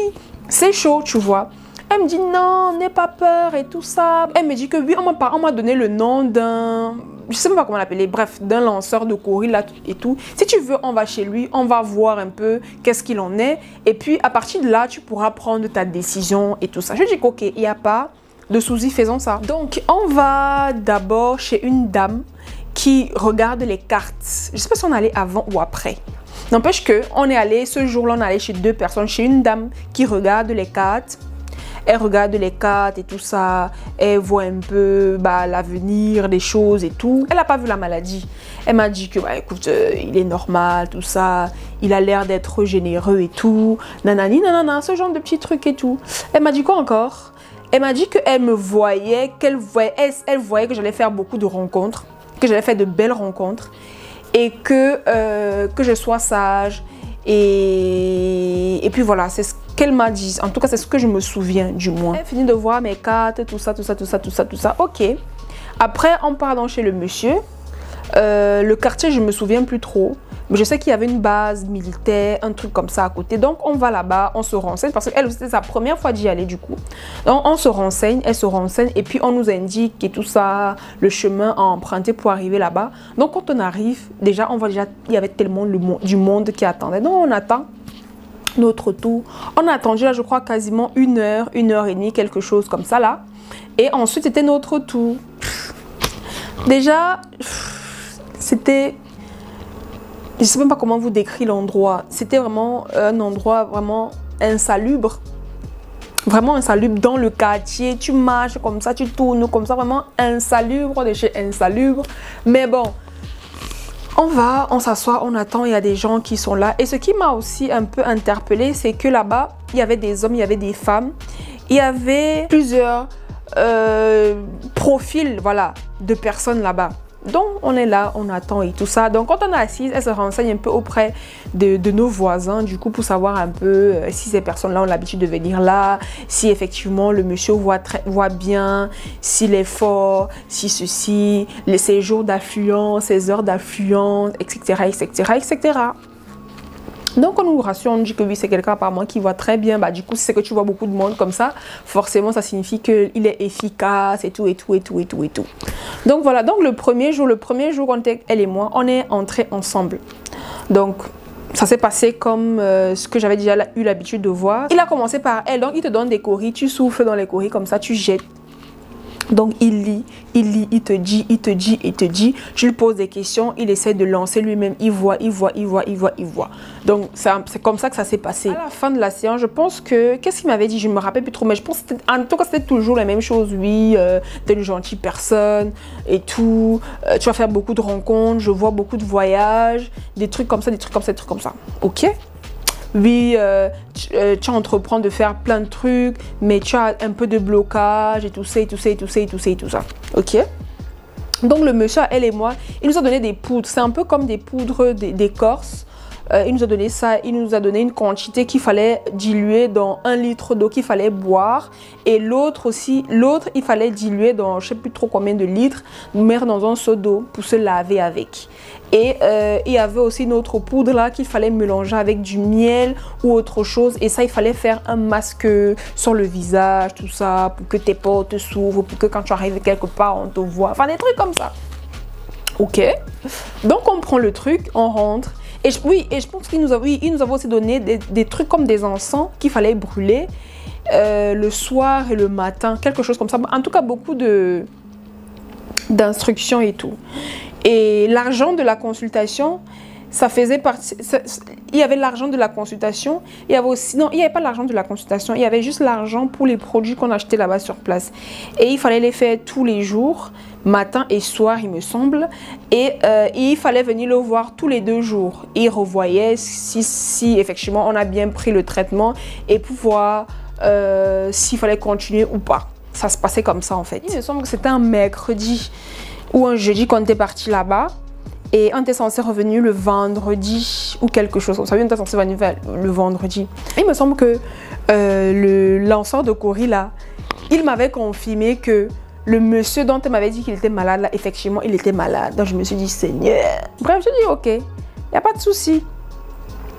c'est chaud, tu vois. Elle me dit non, n'aie pas peur et tout ça. Elle me dit que oui, on m'a donné le nom d'un, je sais même pas comment l'appeler, bref, d'un lanceur de courrier là et tout. Si tu veux, on va chez lui, on va voir un peu qu'est-ce qu'il en est. Et puis à partir de là, tu pourras prendre ta décision et tout ça. Je dis qu'ok, il n'y a pas de souci, faisons ça. Donc on va d'abord chez une dame qui regarde les cartes. Je sais pas si on allait avant ou après. N'empêche qu'on est allé, ce jour-là, on est allé chez deux personnes, chez une dame qui regarde les cartes. Elle regarde les cartes et tout ça, elle voit un peu l'avenir, des choses et tout. Elle n'a pas vu la maladie. Elle m'a dit que, écoute, il est normal, tout ça, il a l'air d'être généreux et tout, nanani, nanana, ce genre de petits trucs et tout. Elle m'a dit quoi encore? Elle m'a dit qu'elle me voyait, elle voyait que j'allais faire beaucoup de rencontres, que j'allais faire de belles rencontres. Et que je sois sage. Et puis voilà, c'est ce qu'elle m'a dit. En tout cas, c'est ce que je me souviens du moins. Elle finit de voir mes cartes, tout ça. Ok. Après, on part donc chez le monsieur. Le quartier, je ne me souviens plus trop. Mais je sais qu'il y avait une base militaire, un truc comme ça à côté. Donc, on va là-bas, on se renseigne. Parce qu'elle, c'était sa première fois d'y aller du coup. Donc, on se renseigne, elle se renseigne. Et puis, on nous indique et tout ça, le chemin à emprunter pour arriver là-bas. Donc, quand on arrive, déjà, on voit déjà, il y avait tellement du monde qui attendait. Donc, on attend notre tour. On a attendu là, je crois, quasiment 1 heure, 1 heure et demie, quelque chose comme ça là. Et ensuite, c'était notre tour. Déjà, c'était... Je ne sais même pas comment vous décrire l'endroit. C'était vraiment un endroit vraiment insalubre. Vraiment insalubre dans le quartier. Tu marches comme ça, tu tournes comme ça. Vraiment insalubre de chez insalubre. Mais bon, on va, on s'assoit, on attend. Il y a des gens qui sont là. Et ce qui m'a aussi un peu interpellée, c'est que là-bas, il y avait des hommes, il y avait des femmes. Il y avait plusieurs profils, voilà, de personnes là-bas. Donc, on est là, on attend et tout ça. Donc, quand on est assise, elle se renseigne un peu auprès de nos voisins, du coup, pour savoir un peu si ces personnes-là ont l'habitude de venir là, si effectivement le monsieur voit bien, s'il est fort, si ceci, ses jours d'affluence, ses heures d'affluence, etc., etc., etc. Donc, on nous rassure, on dit que oui, c'est quelqu'un apparemment qui voit très bien. Bah, du coup, si c'est que tu vois beaucoup de monde comme ça, forcément, ça signifie qu'il est efficace et tout, et tout, et tout, et tout, et tout. Donc, voilà. Donc, le premier jour, on était, elle et moi, on est entrés ensemble. Donc, ça s'est passé comme ce que j'avais déjà eu l'habitude de voir. Il a commencé par elle. Donc, il te donne des courriers, tu souffles dans les courriers comme ça, tu jettes. Donc, il lit, il te dit, il te dit, il te dit. Je lui pose des questions, il essaie de lancer lui-même. Il voit. Donc, c'est comme ça que ça s'est passé. À la fin de la séance, je pense que... Qu'est-ce qu'il m'avait dit? Je ne me rappelle plus trop. Mais je pense que en tout cas, c'était toujours la même chose. Oui, t'es une gentille personne et tout. Tu vas faire beaucoup de rencontres. Je vois beaucoup de voyages. Des trucs comme ça, des trucs comme ça, des trucs comme ça. Ok? Oui, tu entreprends de faire plein de trucs, mais tu as un peu de blocage et tout ça, et tout ça, et tout ça, et tout ça, et tout ça. Ok? Donc, le monsieur, elle et moi, il nous a donné des poudres. C'est un peu comme des poudres d'écorce. Il nous a donné ça, il nous a donné une quantité qu'il fallait diluer dans 1 litre d'eau qu'il fallait boire. Et l'autre aussi, il fallait diluer dans je ne sais plus trop combien de litres, mettre dans un seau d'eau pour se laver avec. Et il y avait aussi une autre poudre là qu'il fallait mélanger avec du miel ou autre chose. Et ça, il fallait faire un masque sur le visage, tout ça, pour que tes portes s'ouvrent, pour que quand tu arrives quelque part, on te voit. Enfin, des trucs comme ça. Ok. Donc, on prend le truc, on rentre. Et je pense qu'il nous avait aussi donné des trucs comme des encens qu'il fallait brûler le soir et le matin, quelque chose comme ça. En tout cas, beaucoup d'instructions et tout. Et l'argent de la consultation, ça faisait partie... Il y avait l'argent de la consultation. Il y avait aussi... Non, il n'y avait pas l'argent de la consultation. Il y avait juste l'argent pour les produits qu'on achetait là-bas sur place. Et il fallait les faire tous les jours, matin et soir, il me semble. Et il fallait venir le voir tous les 2 jours. Il revoyait si effectivement on a bien pris le traitement et pour voir s'il fallait continuer ou pas. Ça se passait comme ça en fait. Il me semble que c'était un mercredi ou un jeudi qu'on était parti là-bas. Et on était censé revenir le vendredi ou quelque chose comme ça. On était censé venir le vendredi. Il me semble que le lanceur de courrier là, il m'avait confirmé que le monsieur dont elle m'avait dit qu'il était malade là, effectivement, il était malade. Donc je me suis dit, Seigneur. Bref, je dis ok, il n'y a pas de souci.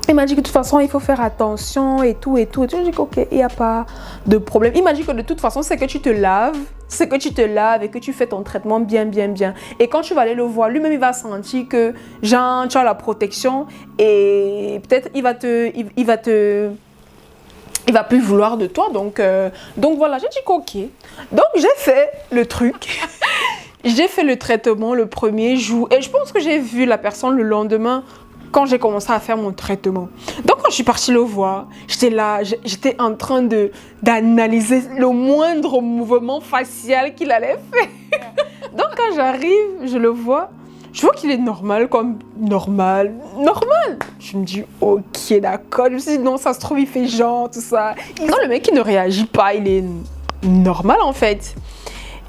Il m'a dit que de toute façon, il faut faire attention et tout et tout. Et je dis ok, il n'y a pas de problème. Il m'a dit que de toute façon, c'est que tu te laves. C'est que tu te laves et que tu fais ton traitement bien. Et quand tu vas aller le voir, lui-même, il va sentir que genre, tu as la protection et peut-être il va plus vouloir de toi. Donc voilà, j'ai dit ok. Donc j'ai fait le truc. J'ai fait le traitement le premier jour. Et je pense que j'ai vu la personne le lendemain quand j'ai commencé à faire mon traitement. Donc quand je suis partie le voir, j'étais là, j'étais en train d'analyser le moindre mouvement facial qu'il allait faire. Donc quand j'arrive, je le vois, je vois qu'il est normal, comme normal. Je me dis ok, d'accord. Je me suis dit non, ça se trouve il fait genre, tout ça. Non, le mec il ne réagit pas, il est normal en fait.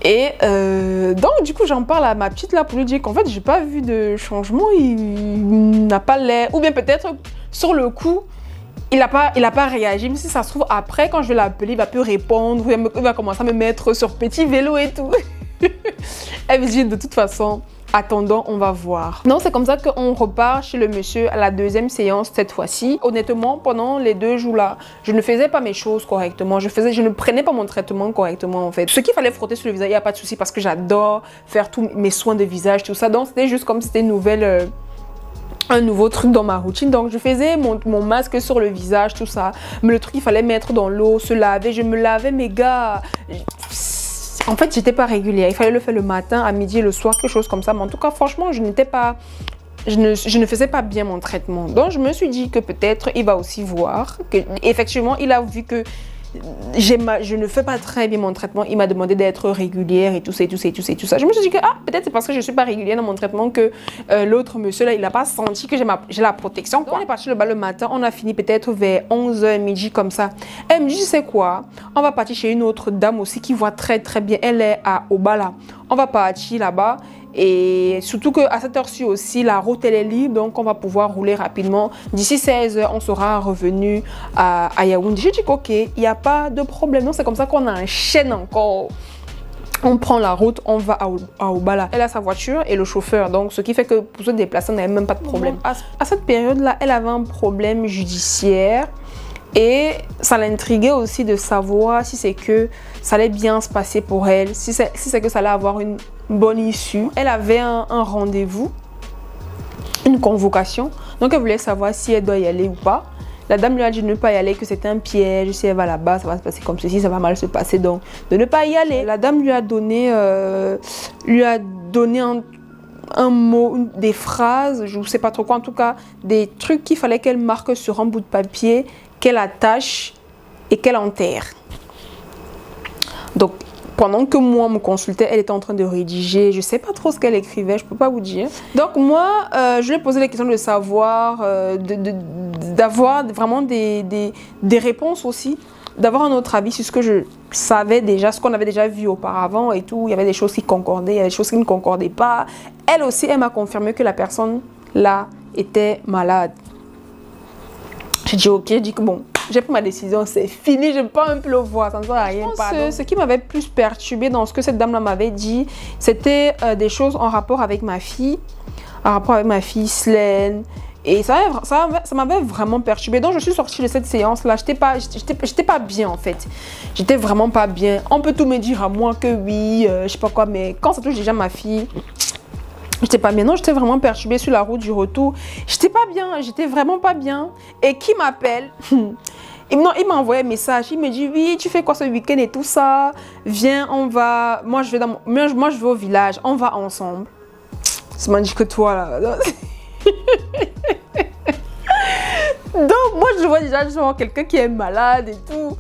Et donc du coup j'en parle à ma petite là pour lui dire qu'en fait j'ai pas vu de changement, il n'a pas l'air, ou bien peut-être sur le coup il a pas réagi, mais si ça se trouve après quand je vais l'appeler il va plus répondre, il va commencer à me mettre sur petit vélo et tout. Elle me dit de toute façon attendons, on va voir. Non, c'est comme ça qu'on repart chez le monsieur à la 2e séance cette fois-ci. Honnêtement, pendant les 2 jours là, je ne faisais pas mes choses correctement. Je ne prenais pas mon traitement correctement en fait. Ce qu'il fallait frotter sur le visage, il n'y a pas de souci parce que j'adore faire tous mes soins de visage, tout ça. Donc c'était juste comme si c'était un nouveau truc dans ma routine. Donc je faisais mon masque sur le visage, tout ça. Mais le truc, il fallait mettre dans l'eau, se laver. Je me lavais, mes gars. En fait, j'étais pas régulière. Il fallait le faire le matin, à midi, le soir, quelque chose comme ça. Mais en tout cas, franchement, je ne faisais pas bien mon traitement. Donc, je me suis dit que peut-être il va aussi voir que, effectivement, il a vu que je ne fais pas très bien mon traitement. Il m'a demandé d'être régulière et tout ça, et tout ça, et tout ça, et tout ça. Je me suis dit que peut-être c'est parce que je ne suis pas régulière dans mon traitement que l'autre monsieur là, il n'a pas senti que j'ai la protection. Donc, on est parti le matin, on a fini peut-être vers 11h, midi comme ça. Elle me dit, tu sais quoi, on va partir chez une autre dame aussi qui voit très très bien. Elle est à Obala. On va partir là-bas. Et surtout qu'à cette heure-ci aussi, la route elle est libre, donc on va pouvoir rouler rapidement. D'ici 16h, on sera revenu à Yaoundé. Je dis qu'ok, il n'y a pas de problème. Donc c'est comme ça qu'on enchaîne encore. On prend la route, on va à Obala. Elle a sa voiture et le chauffeur, donc ce qui fait que pour se déplacer, on n'avait même pas de problème. À cette période-là, elle avait un problème judiciaire. Et ça l'intriguait aussi de savoir si c'est que ça allait bien se passer pour elle, si c'est que ça allait avoir une bonne issue. Elle avait un rendez-vous, une convocation. Donc elle voulait savoir si elle doit y aller ou pas. La dame lui a dit de ne pas y aller, que c'était un piège. Si elle va là-bas, ça va se passer comme ceci, ça va mal se passer. Donc de ne pas y aller. La dame lui a donné un mot, des phrases, je ne sais pas trop quoi, en tout cas des trucs qu'il fallait qu'elle marque sur un bout de papier, qu'elle attache et qu'elle enterre. Donc, pendant que moi, on me consultait, elle était en train de rédiger. Je ne sais pas trop ce qu'elle écrivait, je ne peux pas vous dire. Donc, moi, je lui ai posé la question de savoir, d'avoir vraiment des réponses aussi, d'avoir un autre avis sur ce que je savais déjà, ce qu'on avait déjà vu auparavant et tout. Il y avait des choses qui concordaient, il y avait des choses qui ne concordaient pas. Elle aussi, elle m'a confirmé que la personne là était malade. J'ai dit ok, j'ai dit que bon, j'ai pris ma décision, c'est fini, je ne peux pas même plus le voir, ça ne sert à rien. Ce qui m'avait plus perturbée dans ce que cette dame-là m'avait dit, c'était des choses en rapport avec ma fille, Slaine. Et ça m'avait vraiment perturbée. Donc je suis sortie de cette séance-là, j'étais pas bien en fait. J'étais vraiment pas bien. On peut tout me dire à moi que oui, je sais pas quoi, mais quand ça touche déjà ma fille, j'étais pas bien. Non, j'étais vraiment perturbée sur la route du retour. J'étais pas bien, j'étais vraiment pas bien. Et qui m'appelle? Il m'a envoyé un message, il me dit oui, tu fais quoi ce week-end et tout ça? Viens, on va. Moi je vais au village, on va ensemble. C'est m'a dit que toi là. Donc moi je vois déjà genre quelqu'un qui est malade et tout.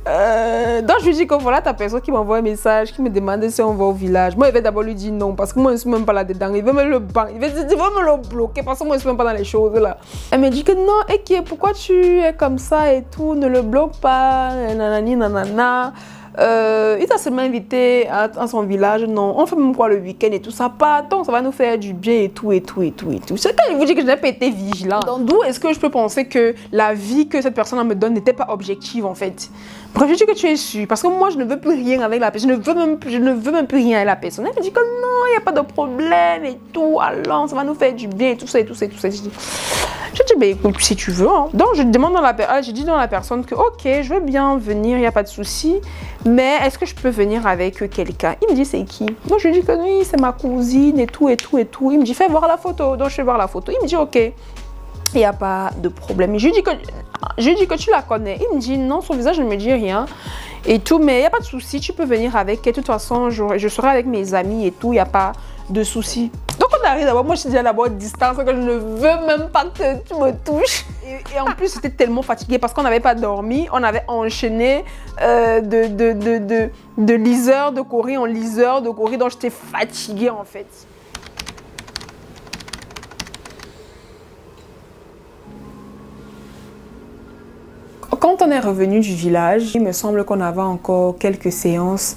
Donc je lui dis que voilà ta personne qui m'envoie un message, qui me demande si on va au village. Moi il va d'abord lui dire non parce que moi je ne suis même pas là-dedans. Il veut me le ban, il veut me le bloquer parce que moi je ne suis même pas dans les choses là. Elle me dit que non, et pourquoi tu es comme ça et tout, ne le bloque pas, nanani nanana. Il t'a seulement invité à son village, non, on fait même quoi le week-end et tout ça, pas tant, ça va nous faire du bien et tout et tout et tout et tout. C'est quand je vous dis que je n'ai pas été vigilante. D'où est-ce que je peux penser que la vie que cette personne me donne n'était pas objective en fait? Bref, je dis que tu es sûre, parce que moi je ne veux plus rien avec la personne, je ne veux même plus rien avec la personne. Elle me dit que non, il n'y a pas de problème et tout, allons, ça va nous faire du bien et tout ça et tout ça et tout ça. Je dis, ben écoute, si tu veux. Hein. Donc je demande je dis dans la personne que ok, je veux bien venir, il n'y a pas de souci, mais est-ce que je peux venir avec quelqu'un? Il me dit c'est qui? Donc je lui dis que oui, c'est ma cousine et tout et tout et tout. Il me dit fais voir la photo, donc je fais voir la photo. Il me dit ok, il n'y a pas de problème. Je lui dis que tu la connais. Il me dit non, son visage ne me dit rien et tout, mais il n'y a pas de souci, tu peux venir avec. Et de toute façon, je serai avec mes amis et tout, il n'y a pas de souci. Donc on arrive d'abord, moi je suis déjà d'abord distance, que je ne veux même pas que tu me touches. Et en plus j'étais tellement fatiguée parce qu'on n'avait pas dormi, on avait enchaîné de liseur de Corée en liseur de Corée, donc j'étais fatiguée en fait. Quand on est revenu du village, il me semble qu'on avait encore quelques séances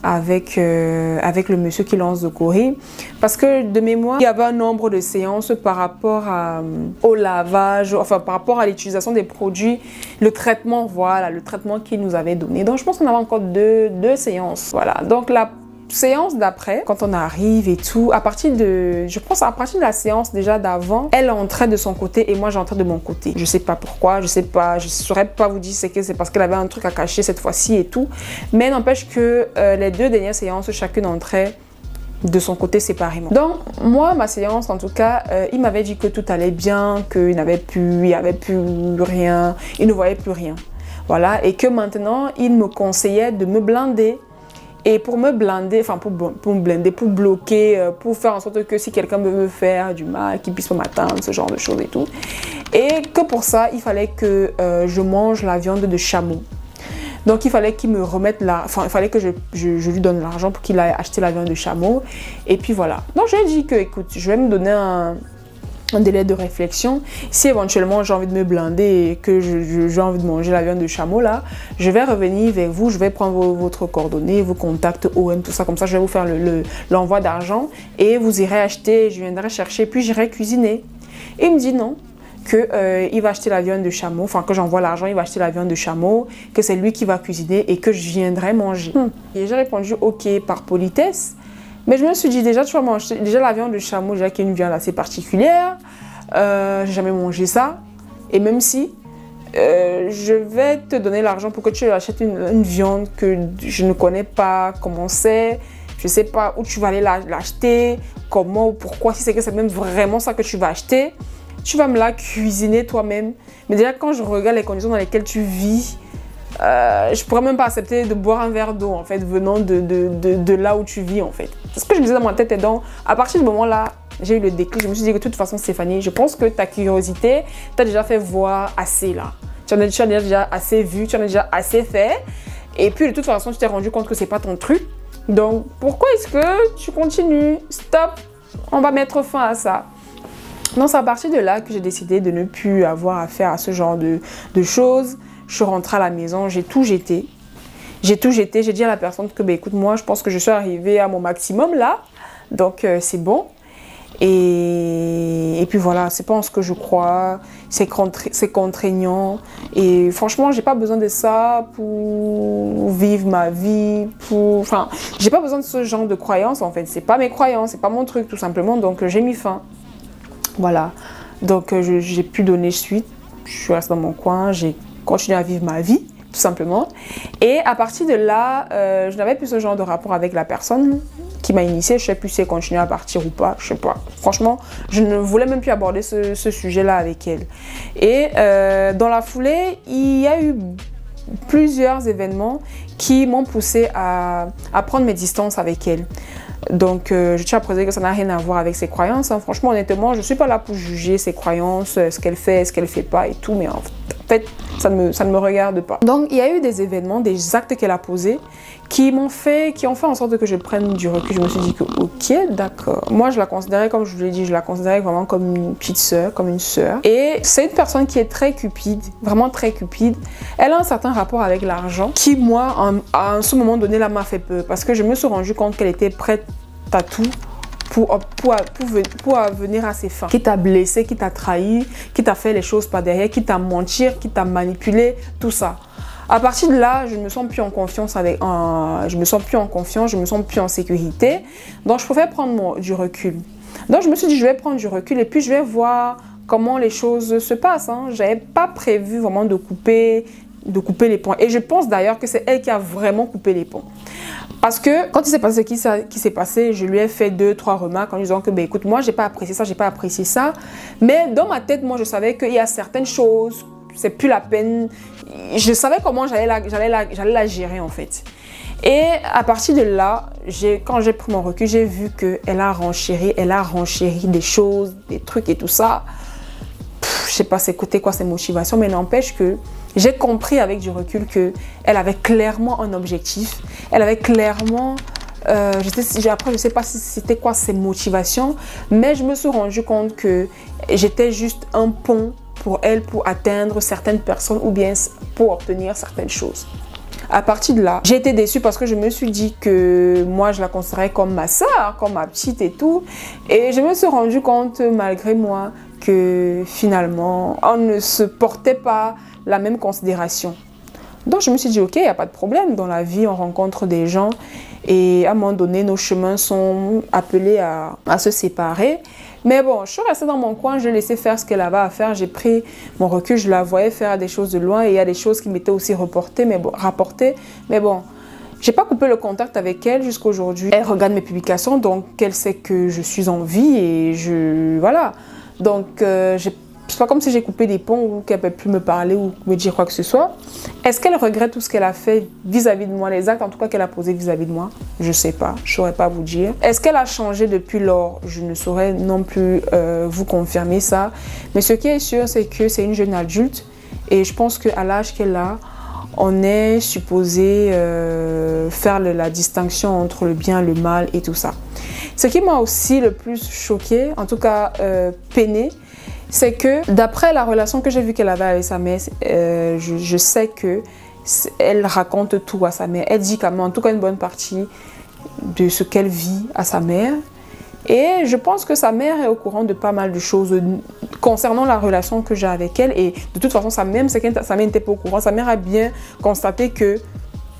avec le monsieur qui lance de Corée. Parce que de mémoire, il y avait un nombre de séances par rapport au lavage, enfin par rapport à l'utilisation des produits, le traitement, voilà, le traitement qu'il nous avait donné. Donc je pense qu'on avait encore deux séances. Voilà, donc la séance d'après, quand on arrive et tout, je pense à partir de la séance déjà d'avant, elle entrait de son côté et moi j'entrais de mon côté. Je sais pas pourquoi, je saurais pas vous dire c'est parce qu'elle avait un truc à cacher cette fois-ci et tout. Mais n'empêche que les deux dernières séances, chacune entrait de son côté séparément. Donc moi, ma séance en tout cas, il m'avait dit que tout allait bien, qu'il n'avait plus rien, il ne voyait plus rien. Voilà, et que maintenant, il me conseillait de me blinder Et pour me blinder, enfin pour me blinder, pour bloquer, pour faire en sorte que si quelqu'un veut me faire du mal, qu'il puisse pas m'atteindre, ce genre de choses et tout. Et que pour ça, il fallait que je mange la viande de chameau. Donc il fallait qu'il me remette il fallait que je lui donne l'argent pour qu'il aille acheter la viande de chameau. Et puis voilà. Donc je lui ai dit que, écoute, je vais me donner un délai de réflexion. Si éventuellement j'ai envie de me blinder et que j'ai envie de manger la viande de chameau là, je vais revenir vers vous, je vais prendre votre coordonnées, vos contacts OM, tout ça, comme ça je vais vous faire l'envoi d'argent et vous irez acheter, je viendrai chercher, puis j'irai cuisiner. Et il me dit non, que il va acheter la viande de chameau, enfin que j'envoie l'argent, il va acheter la viande de chameau, que c'est lui qui va cuisiner et que je viendrai manger. Et j'ai répondu ok par politesse. Mais je me suis dit, déjà, tu vas manger déjà la viande de chameau, déjà qui est une viande assez particulière. J'ai jamais mangé ça. Et même si je vais te donner l'argent pour que tu achètes une viande que je ne connais pas comment c'est, je ne sais pas où tu vas aller l'acheter, comment ou pourquoi, si c'est que c'est même vraiment ça que tu vas acheter, tu vas me la cuisiner toi-même. Mais déjà, quand je regarde les conditions dans lesquelles tu vis, je pourrais même pas accepter de boire un verre d'eau en fait venant de là où tu vis en fait. Ce que je me disais dans ma tête et donc à partir du moment là j'ai eu le déclic, je me suis dit que de toute façon Stéphanie, je pense que ta curiosité t'a déjà fait voir assez là. Tu en as déjà assez vu, tu en as déjà assez fait et puis de toute façon tu t'es rendu compte que c'est pas ton truc. Donc pourquoi est-ce que tu continues? Stop, on va mettre fin à ça. Donc c'est à partir de là que j'ai décidé de ne plus avoir affaire à ce genre de choses. Je suis rentrée à la maison, j'ai tout jeté. J'ai dit à la personne que, écoute, moi, je pense que je suis arrivée à mon maximum là. Donc, c'est bon. Et puis voilà, c'est pas en ce que je crois. C'est contraignant. Et franchement, j'ai pas besoin de ça pour vivre ma vie. Enfin, j'ai pas besoin de ce genre de croyances, en fait. C'est pas mes croyances, c'est pas mon truc, tout simplement. Donc, j'ai mis fin. Voilà. Donc, j'ai pu donner suite. Je suis restée dans mon coin, j'ai continué à vivre ma vie, tout simplement. Et à partir de là, je n'avais plus ce genre de rapport avec la personne qui m'a initiée. Je ne sais plus si elle continuait à partir ou pas, je ne sais pas. Franchement, je ne voulais même plus aborder ce sujet-là avec elle. Et dans la foulée, il y a eu plusieurs événements qui m'ont poussée à prendre mes distances avec elle. Donc, je tiens à préciser que ça n'a rien à voir avec ses croyances. Hein. Franchement, honnêtement, je ne suis pas là pour juger ses croyances, ce qu'elle fait, ce qu'elle ne fait pas et tout. Mais en fait, ça ne me regarde pas. Donc, il y a eu des événements, des actes qu'elle a posés qui ont fait en sorte que je prenne du recul. Je me suis dit que, ok, d'accord. Moi, je la considérais, comme je vous l'ai dit, je la considérais vraiment comme une petite sœur, comme une sœur. Et c'est une personne qui est très cupide, vraiment très cupide. Elle a un certain rapport avec l'argent qui, moi, à ce moment donné, là, m'a fait peur. Parce que je me suis rendu compte qu'elle était prête à tout pour venir à ses fins. Qui t'a blessé, qui t'a trahi, qui t'a fait les choses par derrière, qui t'a menti, qui t'a manipulé, tout ça. À partir de là, je ne me sens plus en confiance je me sens plus en sécurité. Donc, je préfère prendre du recul. Donc, je me suis dit, je vais prendre du recul et puis je vais voir comment les choses se passent. Hein. Je n'avais pas prévu vraiment de couper les ponts. Et je pense d'ailleurs que c'est elle qui a vraiment coupé les ponts. Parce que quand il s'est passé ce qui s'est passé, je lui ai fait 2-3 remarques en disant que, écoute, moi, j'ai pas apprécié ça, j'ai pas apprécié ça. Mais dans ma tête, moi, je savais qu'il y a certaines choses, c'est plus la peine. Je savais comment j'allais la gérer, en fait. Et à partir de là, quand j'ai pris mon recul, j'ai vu qu'elle a renchéri des choses, des trucs et tout ça. Je sais pas c'était quoi ses motivations, mais n'empêche que j'ai compris avec du recul qu'elle avait clairement un objectif. Elle avait clairement... après, je sais pas si c'était quoi ses motivations, mais je me suis rendu compte que j'étais juste un pont pour elle pour atteindre certaines personnes ou bien pour obtenir certaines choses. À partir de là, j'ai été déçue parce que je me suis dit que moi, je la considérais comme ma soeur, comme ma petite et tout. Et je me suis rendu compte, malgré moi, que finalement, on ne se portait pas la même considération. Donc, je me suis dit, ok, il n'y a pas de problème. Dans la vie, on rencontre des gens et à un moment donné, nos chemins sont appelés à se séparer. Mais bon, je suis restée dans mon coin, je l'ai laissé faire ce qu'elle avait à faire. J'ai pris mon recul, je la voyais faire des choses de loin et il y a des choses qui m'étaient aussi rapportées. Mais bon, j'ai pas coupé le contact avec elle jusqu'à aujourd'hui. Elle regarde mes publications, donc elle sait que je suis en vie et voilà. Donc, j'ai c'est pas comme si j'ai coupé des ponts ou qu'elle ne peut plus me parler ou me dire quoi que ce soit. Est-ce qu'elle regrette tout ce qu'elle a fait vis-à-vis de moi, les actes en tout cas qu'elle a posés vis-à-vis de moi? Je sais pas, je saurais pas vous dire. Est-ce qu'elle a changé depuis lors? Je ne saurais non plus vous confirmer ça. Mais ce qui est sûr, c'est que c'est une jeune adulte et je pense qu'à l'âge qu'elle a, on est supposé faire la distinction entre le bien, le mal et tout ça. Ce qui m'a aussi le plus choquée, en tout cas peinée, c'est que d'après la relation que j'ai vue qu'elle avait avec sa mère, je sais qu'elle raconte tout à sa mère. Elle dit quand même en tout cas une bonne partie de ce qu'elle vit à sa mère. Et je pense que sa mère est au courant de pas mal de choses concernant la relation que j'ai avec elle. Et de toute façon, sa mère n'était pas au courant. Sa mère a bien constaté que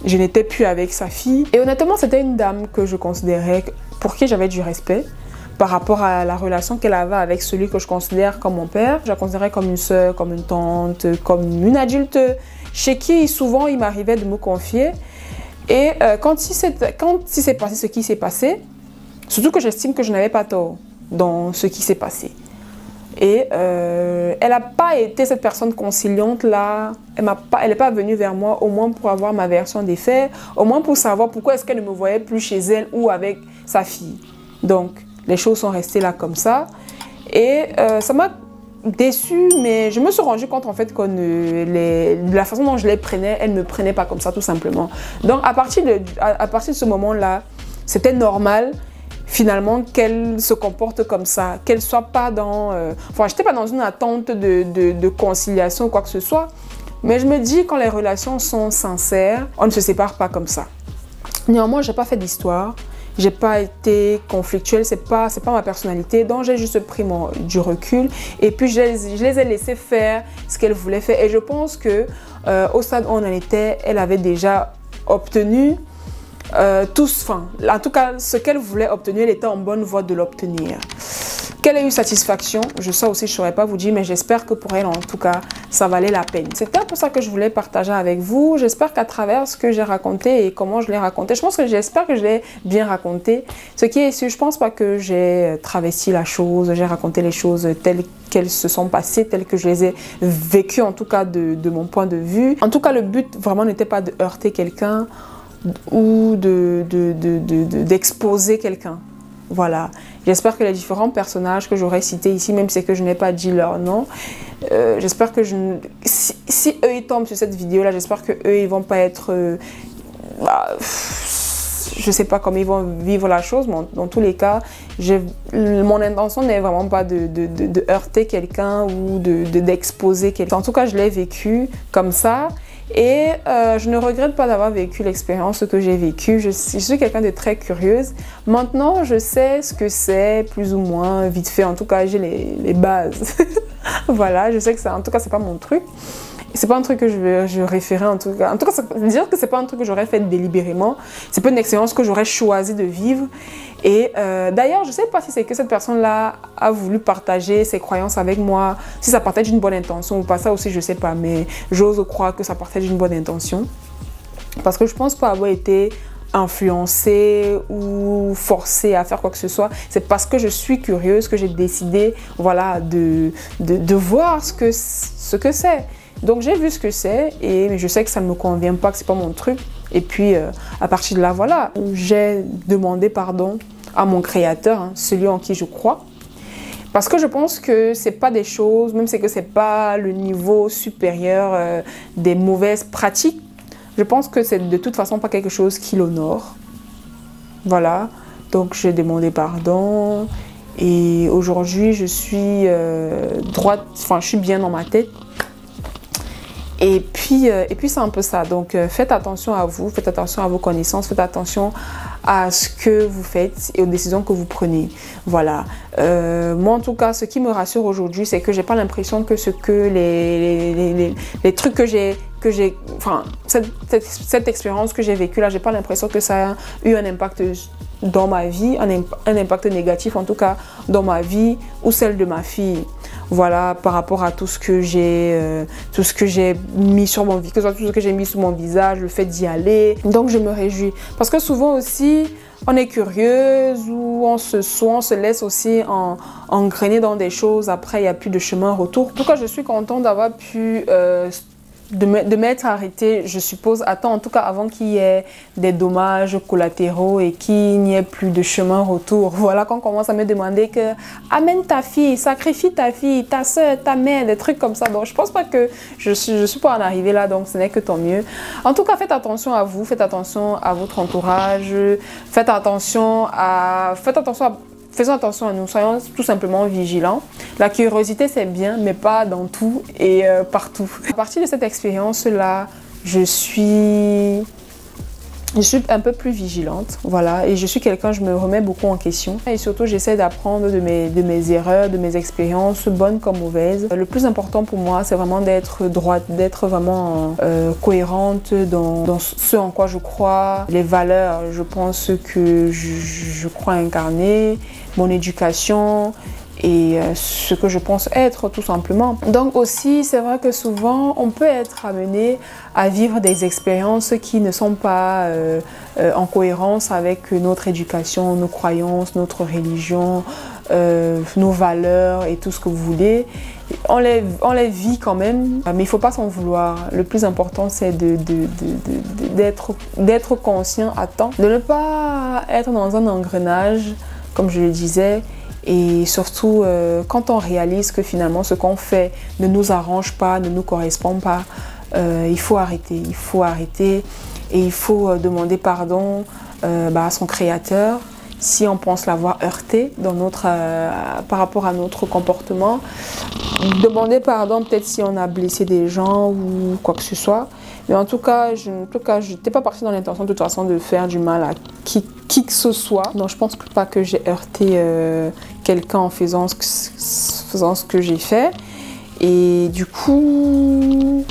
je n'étais plus avec sa fille. Et honnêtement, c'était une dame que je considérais, pour qui j'avais du respect par rapport à la relation qu'elle avait avec celui que je considère comme mon père. Je la considérais comme une soeur, comme une tante, comme une adulte chez qui souvent il m'arrivait de me confier. Et quand il s'est passé ce qui s'est passé, surtout que j'estime que je n'avais pas tort dans ce qui s'est passé. Et elle n'a pas été cette personne conciliante là, elle n'est pas venue vers moi au moins pour avoir ma version des faits, au moins pour savoir pourquoi est-ce qu'elle ne me voyait plus chez elle ou avec sa fille. Donc les choses sont restées là comme ça. Et ça m'a déçue, mais je me suis rendu compte en fait que la façon dont je les prenais, elle ne me prenait pas comme ça tout simplement. Donc à partir de ce moment-là, c'était normal finalement qu'elle se comporte comme ça, qu'elle soit pas dans... Enfin, j'étais pas dans une attente de conciliation ou quoi que ce soit, mais je me dis quand les relations sont sincères, on ne se sépare pas comme ça. Néanmoins, j'ai pas fait d'histoire, j'ai pas été conflictuelle, c'est pas ma personnalité, donc j'ai juste pris du recul et puis je les ai laissés faire ce qu'elles voulaient faire. Et je pense que au stade où on en était, elle avait déjà obtenu en tout cas, ce qu'elle voulait obtenir, elle était en bonne voie de l'obtenir. Qu'elle ait eu satisfaction, ça aussi je ne saurais pas vous dire, mais j'espère que pour elle, en tout cas, ça valait la peine. C'était pour ça que je voulais partager avec vous. J'espère qu'à travers ce que j'ai raconté et comment je l'ai raconté, j'espère que je l'ai bien raconté. Ce qui est sûr, je ne pense pas que j'ai travesti la chose, j'ai raconté les choses telles qu'elles se sont passées, telles que je les ai vécues, en tout cas de mon point de vue. En tout cas, le but vraiment n'était pas de heurter quelqu'un ou d'exposer quelqu'un. Voilà. J'espère que les différents personnages que j'aurais cités ici, même si c'est que je n'ai pas dit leur nom, j'espère que si eux ils tombent sur cette vidéo-là, j'espère que eux ils vont pas être... je sais pas comment ils vont vivre la chose, mais dans tous les cas, mon intention n'est vraiment pas de heurter quelqu'un ou d'exposer quelqu'un. En tout cas, je l'ai vécu comme ça. Et je ne regrette pas d'avoir vécu l'expérience que j'ai vécue. Je suis quelqu'un de très curieuse. Maintenant, je sais ce que c'est, plus ou moins, vite fait. En tout cas, j'ai les bases. Voilà, je sais que en tout cas, c'est pas mon truc. C'est pas un truc que je référais en tout cas. En tout cas, ça veut dire que c'est pas un truc que j'aurais fait délibérément. C'est pas une expérience que j'aurais choisi de vivre. Et d'ailleurs, je sais pas si c'est que cette personne-là a voulu partager ses croyances avec moi, si ça partait d'une bonne intention ou pas, ça aussi je sais pas, mais j'ose croire que ça partait d'une bonne intention. Parce que je pense pas avoir été influencée ou forcée à faire quoi que ce soit. C'est parce que je suis curieuse que j'ai décidé, voilà, de voir ce que c'est. Donc j'ai vu ce que c'est et je sais que ça ne me convient pas, que c'est pas mon truc. Et puis à partir de là, voilà, j'ai demandé pardon à mon créateur, hein, celui en qui je crois. Parce que je pense que c'est pas des choses, même si c'est pas le niveau supérieur des mauvaises pratiques, je pense que c'est de toute façon pas quelque chose qui l'honore. Voilà, donc j'ai demandé pardon et aujourd'hui je suis droite, enfin je suis bien dans ma tête. Et puis c'est un peu ça. Donc faites attention à vous, faites attention à vos connaissances, faites attention à ce que vous faites et aux décisions que vous prenez. Voilà. Moi en tout cas, ce qui me rassure aujourd'hui, c'est que j'ai pas l'impression que les trucs enfin cette expérience que j'ai vécue là, j'ai pas l'impression que ça a eu un impact dans ma vie, un impact négatif en tout cas dans ma vie ou celle de ma fille. Voilà, par rapport à tout ce que j'ai mis sur mon visage, tout ce que j'ai mis sur mon visage, le fait d'y aller. Donc je me réjouis. Parce que souvent aussi, on est curieuse ou soit on se laisse aussi engrainer dans des choses. Après, il n'y a plus de chemin retour. En tout cas, je suis contente d'avoir pu de m'être arrêtée, je suppose, en tout cas avant qu'il y ait des dommages collatéraux et qu'il n'y ait plus de chemin retour. Voilà qu'on commence à me demander que amène ta fille, sacrifie ta fille, ta soeur, ta mère, des trucs comme ça. Donc je pense pas que je suis pas en arrivée là, donc ce n'est que tant mieux. En tout cas, faites attention à vous, faites attention à votre entourage, faisons attention à nous, soyons tout simplement vigilants. La curiosité, c'est bien, mais pas dans tout et partout. À partir de cette expérience-là, je suis un peu plus vigilante, voilà, et je suis quelqu'un, je me remets beaucoup en question. Et surtout, j'essaie d'apprendre de mes erreurs, de mes expériences, bonnes comme mauvaises. Le plus important pour moi, c'est vraiment d'être droite, d'être vraiment cohérente dans ce en quoi je crois, les valeurs, je pense que je crois incarner, mon éducation et ce que je pense être tout simplement. Donc aussi, c'est vrai que souvent, on peut être amené à vivre des expériences qui ne sont pas en cohérence avec notre éducation, nos croyances, notre religion, nos valeurs et tout ce que vous voulez. On les vit quand même, mais il ne faut pas s'en vouloir. Le plus important, c'est d'être conscient à temps, de ne pas être dans un engrenage, comme je le disais, et surtout quand on réalise que finalement ce qu'on fait ne nous arrange pas, ne nous correspond pas, il faut arrêter et il faut demander pardon à son créateur si on pense l'avoir heurté par rapport à notre comportement. Demander pardon peut-être si on a blessé des gens ou quoi que ce soit. Mais en tout cas, je n'étais pas partie dans l'intention de toute façon de faire du mal à qui que ce soit. Donc je pense pas que j'ai heurté quelqu'un en faisant ce que j'ai fait. Et du coup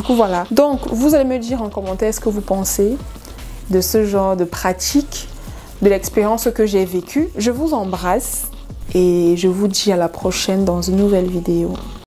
voilà. Donc vous allez me dire en commentaire ce que vous pensez de ce genre de pratique, de l'expérience que j'ai vécue. Je vous embrasse et je vous dis à la prochaine dans une nouvelle vidéo.